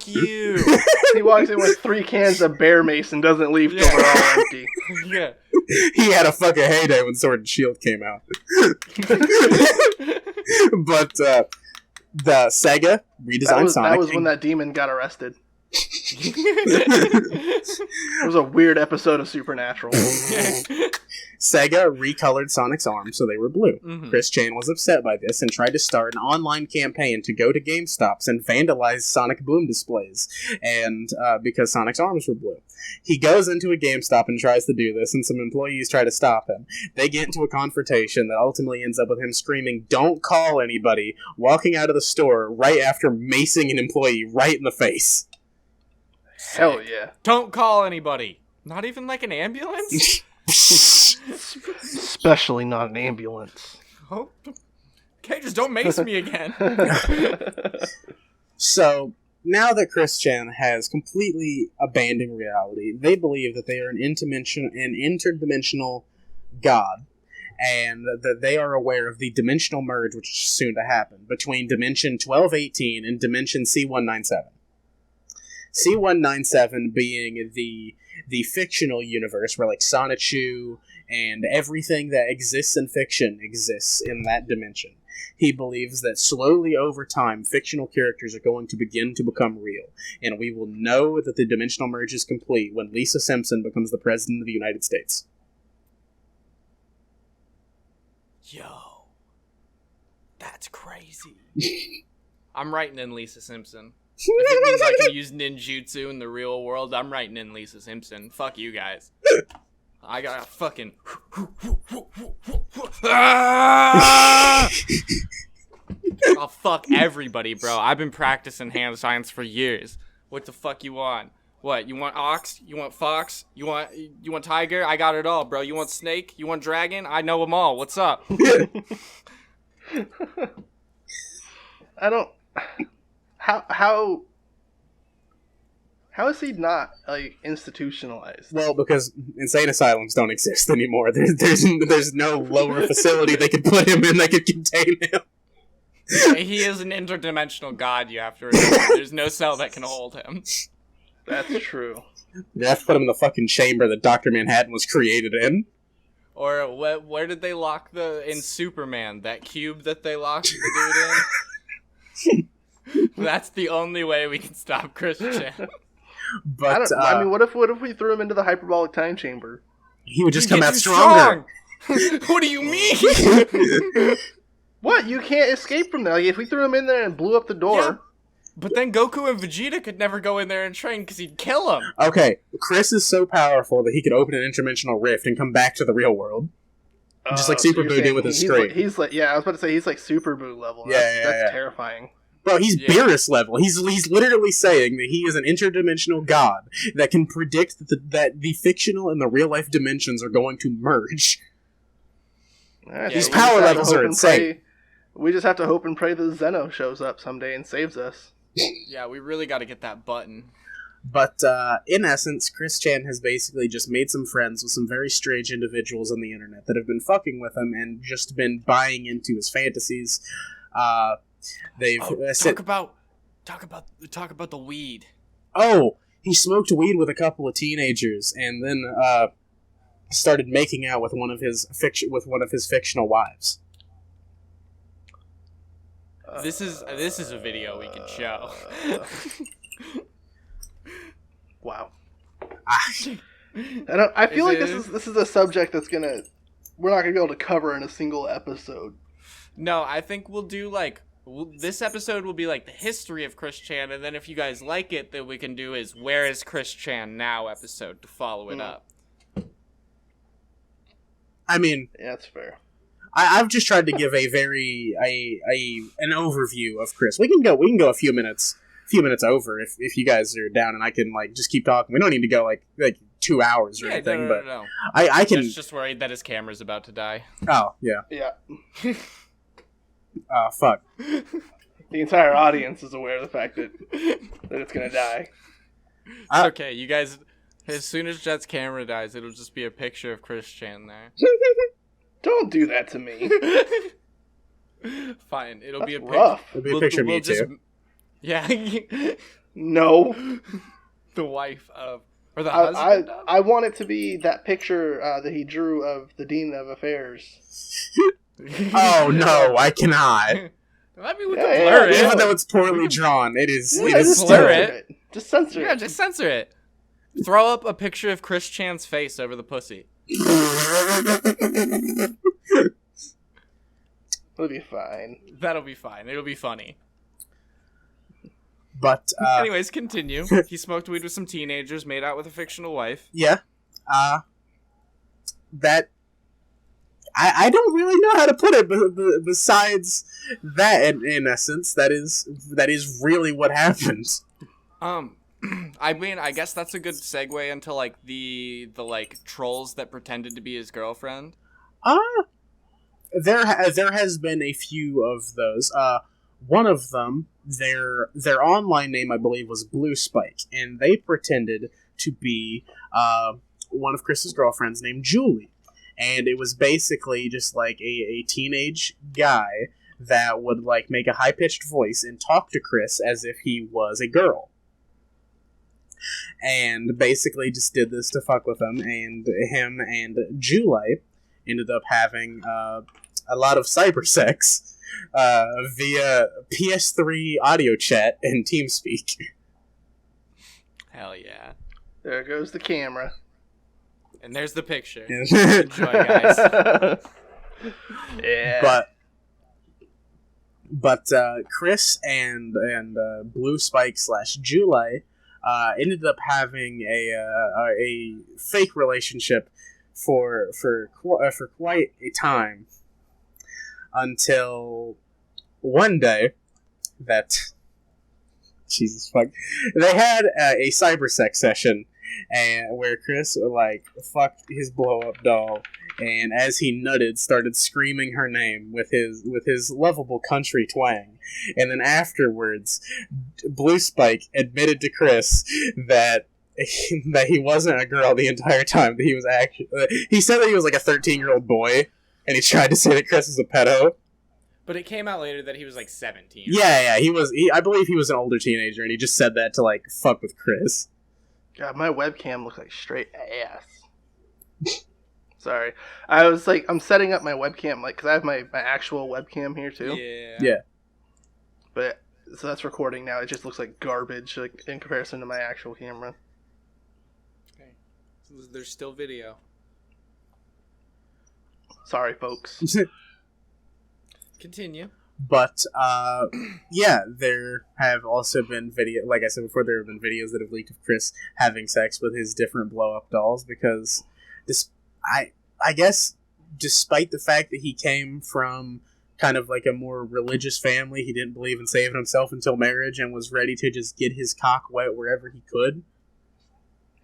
you. He walks in with 3 cans of bear mace and doesn't leave till they're all empty. Yeah. He had a fucking heyday when Sword and Shield came out. But the Sega redesigned Sonic. That was when that demon got arrested. It was a weird episode of Supernatural. Sega recolored Sonic's arms so they were blue. Mhm. Chris Chan was upset by this and tried to start an online campaign to go to GameStops and vandalize Sonic Boom displays, and because Sonic's arms were blue. He goes into a GameStop and tries to do this, and some employees try to stop him. They get into a confrontation that ultimately ends up with him screaming, "Don't call anybody," walking out of the store right after macing an employee right in the face. Hell yeah. Don't call anybody. Not even like an ambulance? Especially not an ambulance. Oh. Okay, just don't mace me again. So, now that Chris Chan has completely abandoned reality, they believe that they are an interdimensional god, and that they are aware of the dimensional merge which is soon to happen between Dimension 1218 and Dimension C197. C197 being the fictional universe where like Sonichu and everything that exists in fiction exists in that dimension. He believes that slowly over time, fictional characters are going to begin to become real, and we will know that the dimensional merge is complete when Lisa Simpson becomes the President of the United States. Yo. That's crazy. I'm writing in Lisa Simpson. If it means I can use ninjutsu in the real world, I'm writing in Lisa Simpson. Fuck you guys. I got fucking... I'll fuck everybody, bro. I've been practicing hand science for years. What the fuck you want? What, you want ox? You want fox? You want tiger? I got it all, bro. You want snake? You want dragon? I know them all. What's up? I don't... How is he not like institutionalized? Well, because insane asylums don't exist anymore. There's no lower facility they could put him in that could contain him. He is an interdimensional god, you have to remember. There's no cell that can hold him. That's true. You have to put him in the fucking chamber that Dr. Manhattan was created in. Or where did they lock in Superman? That cube that they locked the dude in? That's the only way we can stop Christian. But I mean, what if we threw him into the hyperbolic time chamber? he would just come Get out you stronger. strong. What do you mean? What? You can't escape from there. Like, if we threw him in there and blew up the door... Yeah. But then Goku and Vegeta could never go in there and train because he'd kill him. Okay, Chris is so powerful that he could open an interdimensional rift and come back to the real world. Just like Super Boo did with his screen. He's like, yeah, I was about to say, he's like Super Boo level. Yeah, That's terrifying. Bro, he's Beerus level. He's literally saying that he is an interdimensional god that can predict that the fictional and the real life dimensions are going to merge. Right, These so power levels are insane. We just have to hope and pray that Zeno shows up someday and saves us. Yeah, we really got to get that button. But in essence, Chris Chan has basically just made some friends with some very strange individuals on the internet that have been fucking with him and just been buying into his fantasies. They've talk about the weed. Oh, he smoked weed with a couple of teenagers and then started making out with one of his fictional wives. This is a video we can show. Wow. I feel like this is a subject that's we're not gonna be able to cover in a single episode. No, I think we'll do this episode will be like the history of Chris Chan, and then if you guys like it, then we can do is Where is Chris Chan Now episode to follow it up. I mean, yeah, that's fair. I've just tried to give a very an overview of Chris. We can go a few minutes over if you guys are down, and I can just keep talking. We don't need to go like 2 hours or anything. No. I can. Just worried that his camera's about to die. Oh yeah. Yeah. Oh fuck. The entire audience is aware of the fact that it's gonna die. Okay, you guys. As soon as Jet's camera dies, it'll just be a picture of Chris Chan there. Don't do that to me. Fine, it'll That's be a rough. It'll be a picture of me too. Yeah. No. The wife of, or the husband of? I want it to be that picture that he drew of the Dean of Affairs. Oh no, I cannot. I mean, we Yeah, can blur it. Even though it's poorly drawn, it is. We It can is blur still. it. Just censor Yeah, it. just censor it. Throw up a picture of Chris Chan's face over the pussy. It'll be fine. That'll be fine. It'll be funny. But Anyways, continue. He smoked weed with some teenagers, made out with a fictional wife. yeah, that I don't really know how to put it. Besides that, in essence, that is really what happened. I mean, I guess that's a good segue into like the like trolls that pretended to be his girlfriend. There has been a few of those. One of them, their online name, I believe, was Blue Spike, and they pretended to be one of Chris's girlfriends named Julie. And it was basically just like a teenage guy that would like make a high-pitched voice and talk to Chris as if he was a girl. And basically just did this to fuck with him, and him and Julie ended up having a lot of cyber sex via PS3 audio chat and TeamSpeak. Hell yeah. There goes the camera. And there's the picture. Enjoy, guys. Yeah. But Chris and Blue Spike / Julie ended up having a fake relationship for quite a time, until one day that Jesus fuck they had a cyber sex session, and where Chris like fucked his blow up doll, and as he nutted started screaming her name with his lovable country twang, and then afterwards Blue Spike admitted to Chris that he wasn't a girl the entire time, that he was actually he said that he was like a 13-year-old boy, and he tried to say that Chris was a pedo. But it came out later that he was like 17. Yeah, I believe he was an older teenager, and he just said that to like fuck with Chris. God, my webcam looks like straight ass. Sorry. I was like, I'm setting up my webcam, like, because I have my actual webcam here, too. Yeah. But, so that's recording now. It just looks like garbage, like, in comparison to my actual camera. Okay. So there's still video. Sorry, folks. Continue. But, yeah, there have also been like I said before, there have been videos that have leaked of Chris having sex with his different blow-up dolls, because I guess, despite the fact that he came from kind of like a more religious family, he didn't believe in saving himself until marriage, and was ready to just get his cock wet wherever he could.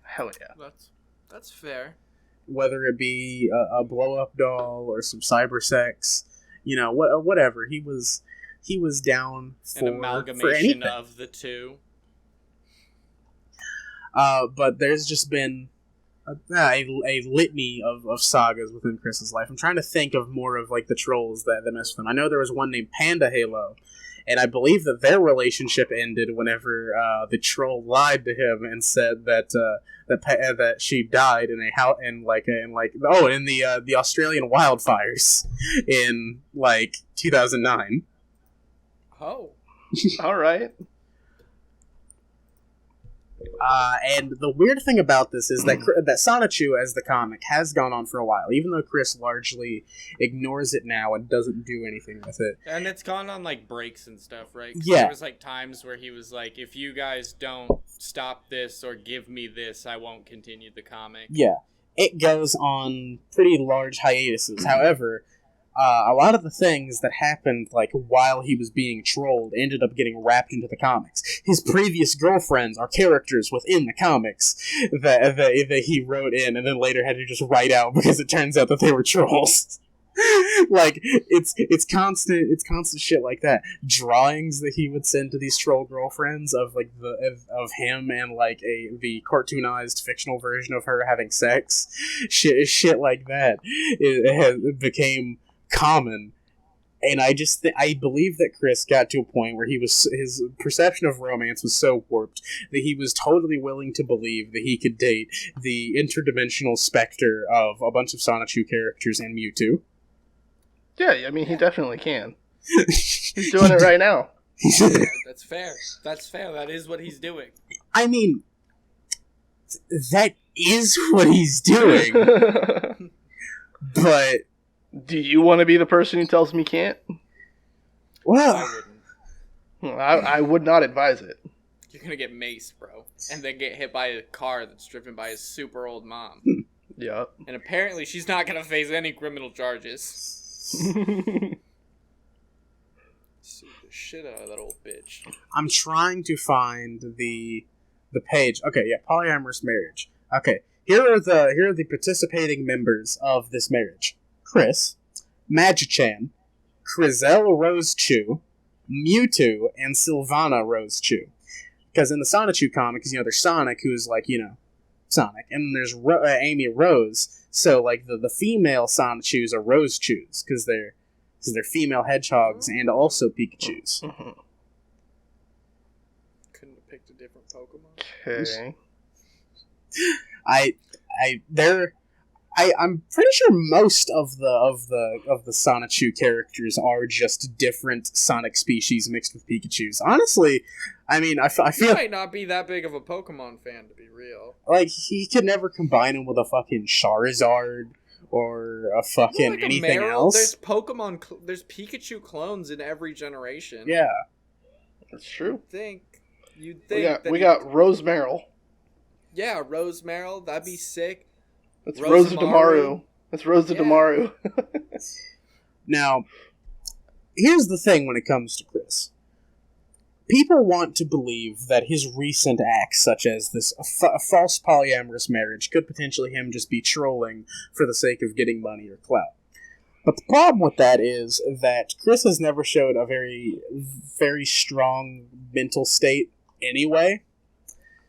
Hell yeah. That's fair. Whether it be a blow-up doll or some cyber sex, you know, whatever. He was down for an amalgamation for anything. of the two. But there's just been a litany of sagas within Chris's life. I'm trying to think of more of like the trolls that mess with him. I know there was one named Panda Halo, and I believe that their relationship ended whenever the troll lied to him and said that she died in the Australian wildfires in like 2009. Oh. All right. And the weird thing about this is that Sonichu, as the comic, has gone on for a while, even though Chris largely ignores it now and doesn't do anything with it. And it's gone on like breaks and stuff, right? 'Cause Yeah. There was like times where he was like, if you guys don't stop this or give me this, I won't continue the comic. Yeah. It goes on pretty large hiatuses. However, a lot of the things that happened like while he was being trolled ended up getting wrapped into the comics. His previous girlfriends are characters within the comics that he wrote in and then later had to just write out because it turns out that they were trolls. Like it's constant shit like that. Drawings that he would send to these troll girlfriends of like of him and like the cartoonized fictional version of her having sex, shit like that. It became common, and I believe that Chris got to a point where his perception of romance was so warped that he was totally willing to believe that he could date the interdimensional specter of a bunch of Sonichu characters and Mewtwo. Yeah, I mean, he definitely can. He's doing it right now. Yeah, that's fair. That is what he's doing. I mean, that is what he's doing. But do you want to be the person who tells me can't? Well, I wouldn't. I would not advise it. You're gonna get maced, bro, and then get hit by a car that's driven by his super old mom. Yep. And apparently, she's not gonna face any criminal charges. Sue the shit out of that old bitch. I'm trying to find the page. Okay, yeah, polyamorous marriage. Okay, here are the participating members of this marriage: Chris, Magi-chan, Crizel Rose Chu, Mewtwo, and Sylvana Rose Chu. Because in the Sonichu comics, there's Sonic, who's like, Sonic, and then there's Amy Rose. So like the female Sonichus are Rose Chus because they're female hedgehogs and also Pikachus. Couldn't have picked a different Pokemon. Okay. I'm pretty sure most of the Sonichu characters are just different Sonic species mixed with Pikachus. Honestly, I mean, I feel He might not be that big of a Pokemon fan, to be real. like he could never combine him with a fucking Charizard or a fucking Like a anything Meryl, else. There's there's Pikachu clones in every generation. Yeah, That's true. You'd think We got Rose Meryl. Yeah, Rose Meryl, that'd be sick. That's Rosa Rosemaru. Damaru. That's Rosa Yeah. Damaru. Now, here's the thing when it comes to Chris. People want to believe that his recent acts, such as this false polyamorous marriage, could potentially him just be trolling for the sake of getting money or clout. But the problem with that is that Chris has never showed a very, very strong mental state anyway.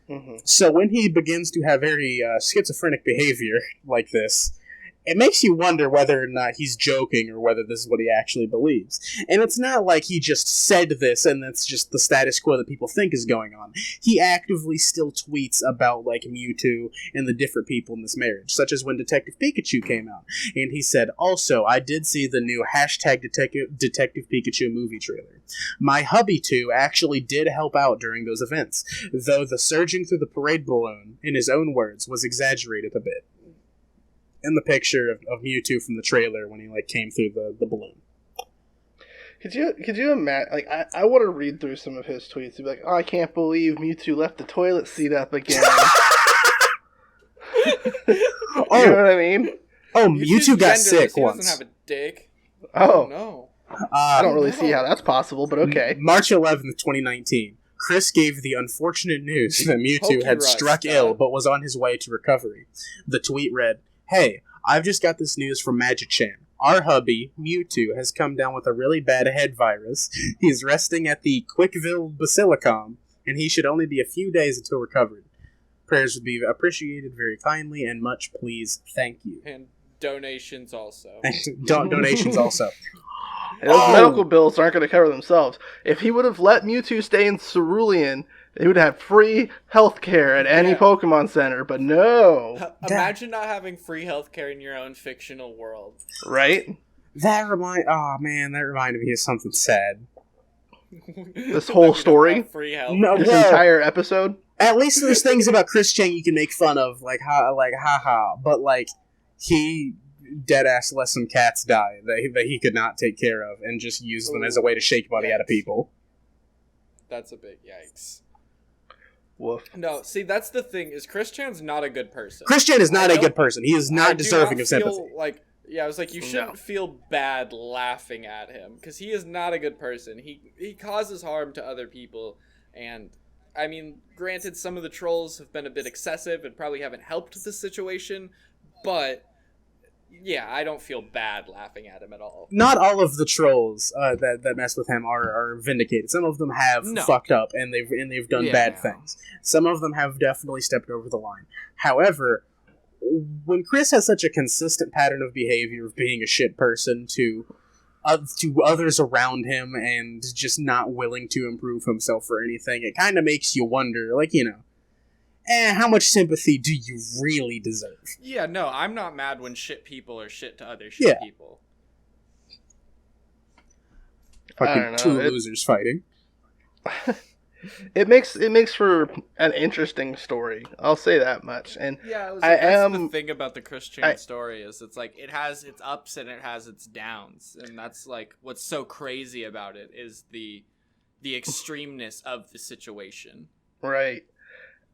Mm-hmm. So when he begins to have very schizophrenic behavior like this, it makes you wonder whether or not he's joking or whether this is what he actually believes. And it's not like he just said this and that's just the status quo that people think is going on. He actively still tweets about, like, Mewtwo and the different people in this marriage, such as when Detective Pikachu came out. And he said, also, I did see the new hashtag Detective Pikachu movie trailer. My hubby, too, actually did help out during those events, though the surging through the parade balloon, in his own words, was exaggerated a bit. In the picture of Mewtwo from the trailer when he came through the balloon. Could you imagine? Like, I want to read through some of his tweets. He'd be like, "Oh, I can't believe Mewtwo left the toilet seat up again." You know what I mean? Oh, Mewtwo got sick He once. doesn't have a dick. Oh, No. I don't really see how that's possible, but okay. March 11th, 2019. Chris gave the unfortunate news that Mewtwo had Pokérust, struck ill but was on his way to recovery. The tweet read, "Hey, I've just got this news from Magi-chan. Our hubby, Mewtwo, has come down with a really bad head virus. He's resting at the Quickville Basilicom, and he should only be a few days until recovered. Prayers would be appreciated very kindly, and much please, thank you." And donations also. Donations also. And those medical bills aren't going to cover themselves. If he would have let Mewtwo stay in Cerulean, they would have free healthcare at any Pokemon Center, but no. Imagine not having free healthcare in your own fictional world. Right? That reminded me of something sad. This whole story? Free health. No, This well, entire episode? at least there's things about Chris Chang you can make fun of, haha, but he deadass let some cats die that he could not take care of and just use them as a way to shake money out of people. That's a big yikes. Woof. No, see, that's the thing, is Chris Chan's not a good person. Chris Chan is not a good person. He is I not do deserving not of sympathy. feel I was like, you shouldn't feel bad laughing at him, because he is not a good person. He causes harm to other people, and, I mean, granted, some of the trolls have been a bit excessive and probably haven't helped the situation, but yeah, I don't feel bad laughing at him at all. Not all of the trolls that mess with him are vindicated. Some of them have fucked up and they've done bad things. Some of them have definitely stepped over the line. However, when Chris has such a consistent pattern of behavior of being a shit person to others around him and just not willing to improve himself for anything, it kind of makes you wonder, how much sympathy do you really deserve? Yeah, no, I'm not mad when shit people are shit to other shit people. Fucking two losers fighting. it makes for an interesting story. I'll say that much. And Yeah, that's the thing about the Chris Chan story is it's like it has its ups and it has its downs, and that's like what's so crazy about it is the extremeness of the situation. Right.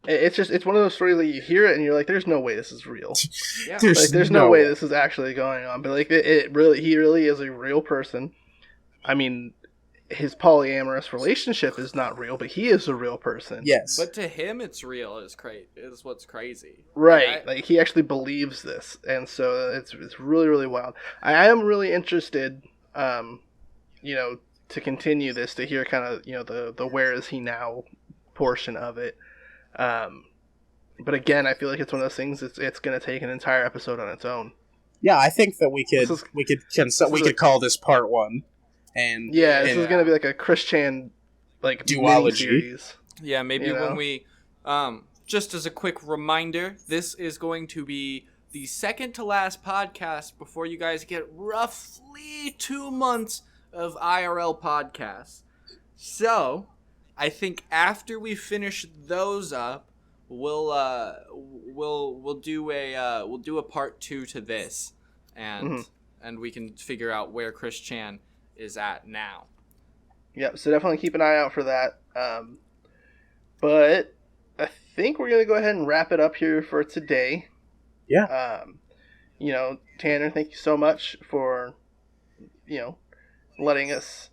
It's one of those stories that you hear it and you're like, there's no way this is real. Yeah. There's no way this is actually going on. But like he really is a real person. I mean, his polyamorous relationship is not real, but he is a real person. Yes. But to him, it's real. Is what's crazy. Right. Like he actually believes this, and so it's really, really wild. I am really interested, to continue this, to hear kind of the where is he now portion of it. But again, I feel like it's one of those things. It's going to take an entire episode on its own. Yeah, I think that we could call this part 1. And this is going to be like a Chris Chan like duology series. Yeah, maybe when we just as a quick reminder, this is going to be the second to last podcast before you guys get roughly 2 months of IRL podcasts. So, I think after we finish those up, we'll do a part 2 to this, and we can figure out where Chris Chan is at now. Yep. So definitely keep an eye out for that. But I think we're gonna go ahead and wrap it up here for today. Yeah. Tanner, thank you so much for letting us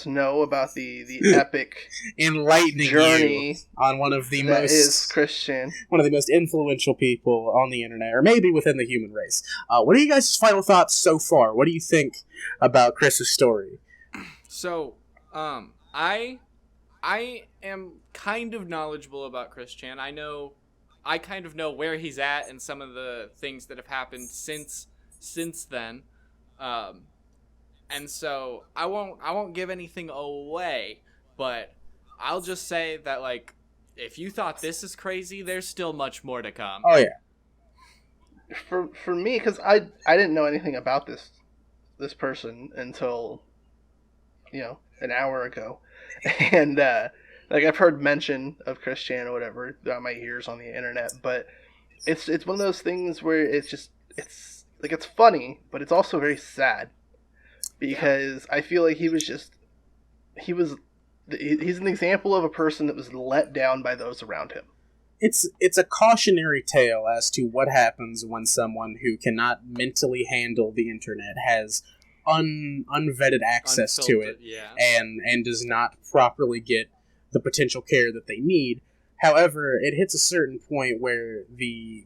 know about the epic enlightening journey you on one of the that is Christian, one of the most influential people on the internet, or maybe within the human race. What are you guys' final thoughts so far? What do you think about Chris's story? So, I am kind of knowledgeable about Chris Chan. I kind of know where he's at and some of the things that have happened since then. And so I won't give anything away, but I'll just say that, like, if you thought this is crazy, there's still much more to come. Oh yeah. For me, because I didn't know anything about this person until an hour ago, and like I've heard mention of Chris Chan or whatever throughout my years on the internet, but it's one of those things where it's funny, but it's also very sad. Because I feel like he's an example of a person that was let down by those around him. It's a cautionary tale as to what happens when someone who cannot mentally handle the internet has unvetted access to it, and does not properly get the potential care that they need. However, it hits a certain point where the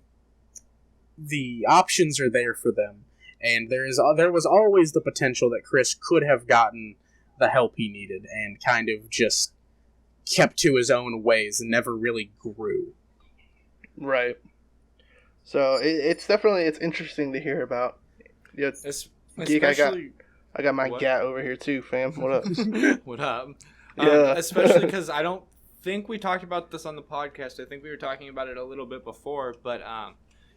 options are there for them. And there was always the potential that Chris could have gotten the help he needed and kind of just kept to his own ways and never really grew. Right. So it's interesting to hear about. Yeah, Geek, I got my gat over here too, fam. What up? What up? Yeah. Especially because I don't think we talked about this on the podcast. I think we were talking about it a little bit before, but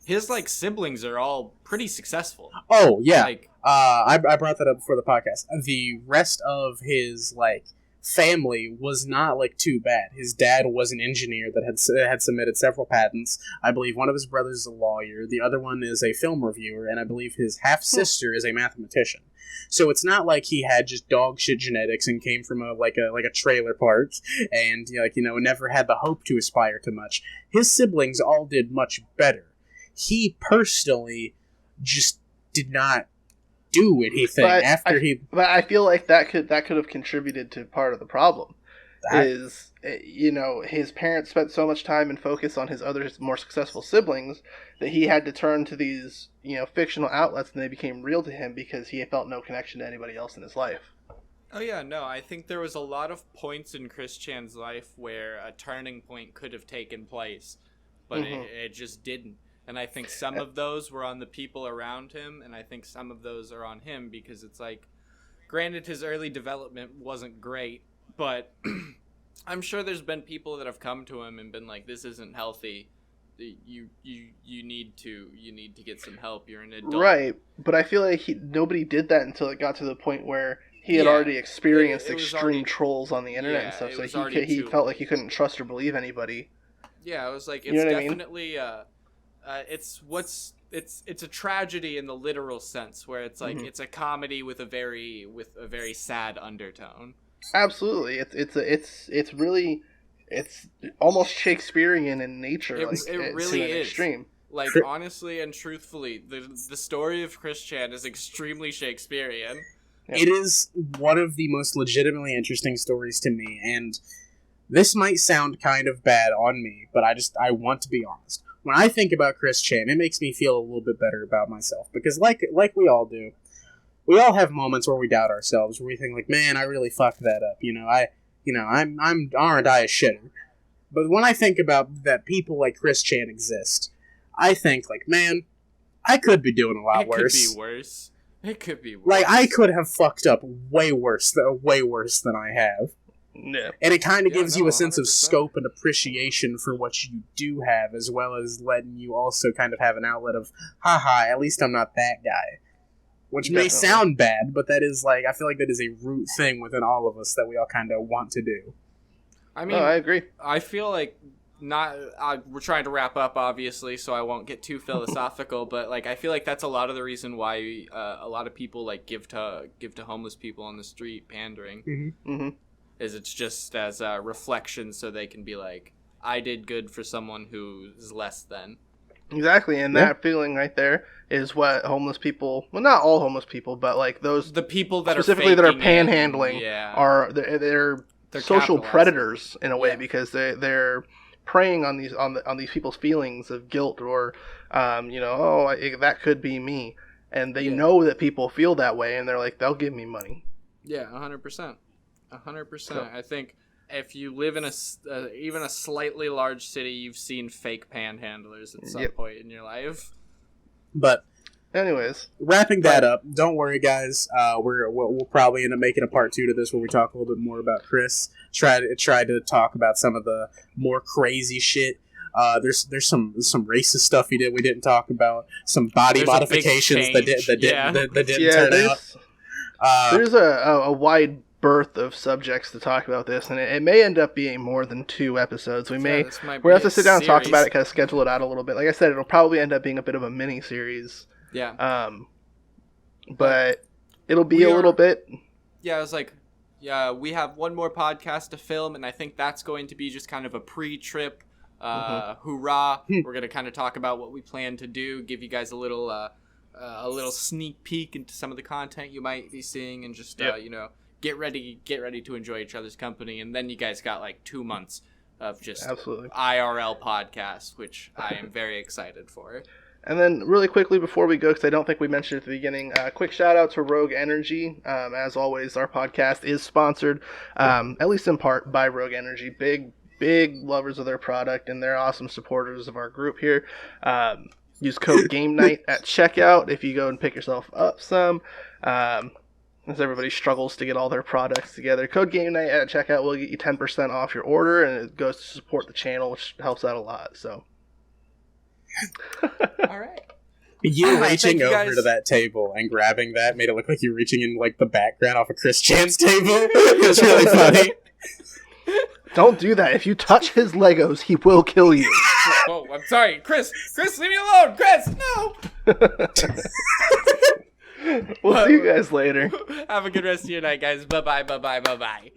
his siblings are all pretty successful. Oh yeah, I brought that up before the podcast. The rest of his family was not too bad. His dad was an engineer that had submitted several patents. I believe one of his brothers is a lawyer. The other one is a film reviewer, and I believe his half sister is a mathematician. So it's not like he had just dog shit genetics and came from a trailer park and never had the hope to aspire to much. His siblings all did much better. He personally just did not do anything But I feel like that could have contributed to part of the problem. His parents spent so much time and focus on his other more successful siblings that he had to turn to these fictional outlets, and they became real to him because he felt no connection to anybody else in his life. Oh yeah, no, I think there was a lot of points in Chris Chan's life where a turning point could have taken place, but it just didn't. And I think some of those were on the people around him, and I think some of those are on him because it's granted his early development wasn't great, but I'm sure there's been people that have come to him and been like, "This isn't healthy. You need to get some help. You're an adult." Right, but I feel like nobody did that until it got to the point where he had Yeah. already experienced It was extreme already- trolls on the internet and Yeah, stuff, it so was already he too- felt like he couldn't trust or believe anybody. Yeah, it was like, You it's know what I mean? definitely it's a tragedy in the literal sense, where it's like Mhm. it's a comedy with a very sad undertone. Absolutely, it's really almost Shakespearean in nature. It- like, it to really an is. extreme. Like, Cri- honestly and truthfully, the story of Chris Chan is extremely Shakespearean. Yeah. It is one of the most legitimately interesting stories to me, and this might sound kind of bad on me, but I want to be honest. When I think about Chris Chan, it makes me feel a little bit better about myself, because like we all do, we all have moments where we doubt ourselves, where we think like, man, I really fucked that up. Aren't I a shitter? But when I think about that people like Chris Chan exist, I think like, man, I could be doing a lot It worse. could be worse. It could be worse. Like, I could have fucked up way worse than I have. Yeah. And it kind of Yeah, gives you no, a sense of 100%. scope and appreciation for what you do have, as well as letting you also kind of have an outlet of, haha, at least I'm not that guy. Which may Definitely. sound bad, but that is like, I feel like that is a root thing within all of us that we all kind of want to do. I mean, No, I agree. I feel like we're trying to wrap up, obviously, so I won't get too philosophical, but like I feel like that's a lot of the reason why a lot of people like give to homeless people on the street, pandering, Mm-hmm. is it's just as a reflection, so they can be like, I did good for someone who's less than. Exactly, and Yeah. that feeling right there is what homeless people, well, not all homeless people, but like those The people that specifically are that are faking it, panhandling yeah, are they're They're social capitalizing. predators in a way, Yeah. because they're preying on these people's feelings of guilt, or that could be me, and they Yeah. know that people feel that way, and they're like, they'll give me money. Yeah, 100%. 100%. So- I think if you live in even a slightly large city, you've seen fake panhandlers at some Yep. point in your life. But Anyways, wrapping that up, don't worry, guys. We'll probably end up making a part 2 to this where we talk a little bit more about Chris. Try to talk about some of the more crazy shit. There's some racist stuff he did we didn't talk about. Some body There's a big modifications that change, didn't yeah. turn out. there's a wide berth of subjects to talk about this, and it may end up being more than 2 episodes. This might We'll have be to a sit down and talk series. about it, kind of schedule it out a little bit. Like I said, it'll probably end up being a bit of a mini series. Yeah. But it'll be We a are- little bit. Yeah, I was like, yeah, we have one more podcast to film, and I think that's going to be just kind of a pre-trip. Hoorah! We're gonna kind of talk about what we plan to do, give you guys a little sneak peek into some of the content you might be seeing, and just Yep. get ready to enjoy each other's company. And then you guys got like 2 months of just Absolutely. IRL podcasts, which I am very excited for. And then really quickly before we go, because I don't think we mentioned it at the beginning, quick shout out to Rogue Energy. As always, our podcast is sponsored, at least in part, by Rogue Energy. Big lovers of their product, and they're awesome supporters of our group here. Use code GameNight at checkout if you go and pick yourself up some. As everybody struggles to get all their products together. Code GameNight at checkout will get you 10% off your order, and it goes to support the channel, which helps out a lot. So. All right. You Thank reaching you over guys. to that table and grabbing that made it look like you reaching in like the background off of Chris Chan's table. It was really funny. Don't do that. If you touch his Legos, he will kill you. Oh, I'm sorry, Chris, leave me alone, Chris. No. We'll see you guys later. Have a good rest of your night, guys. Bye bye.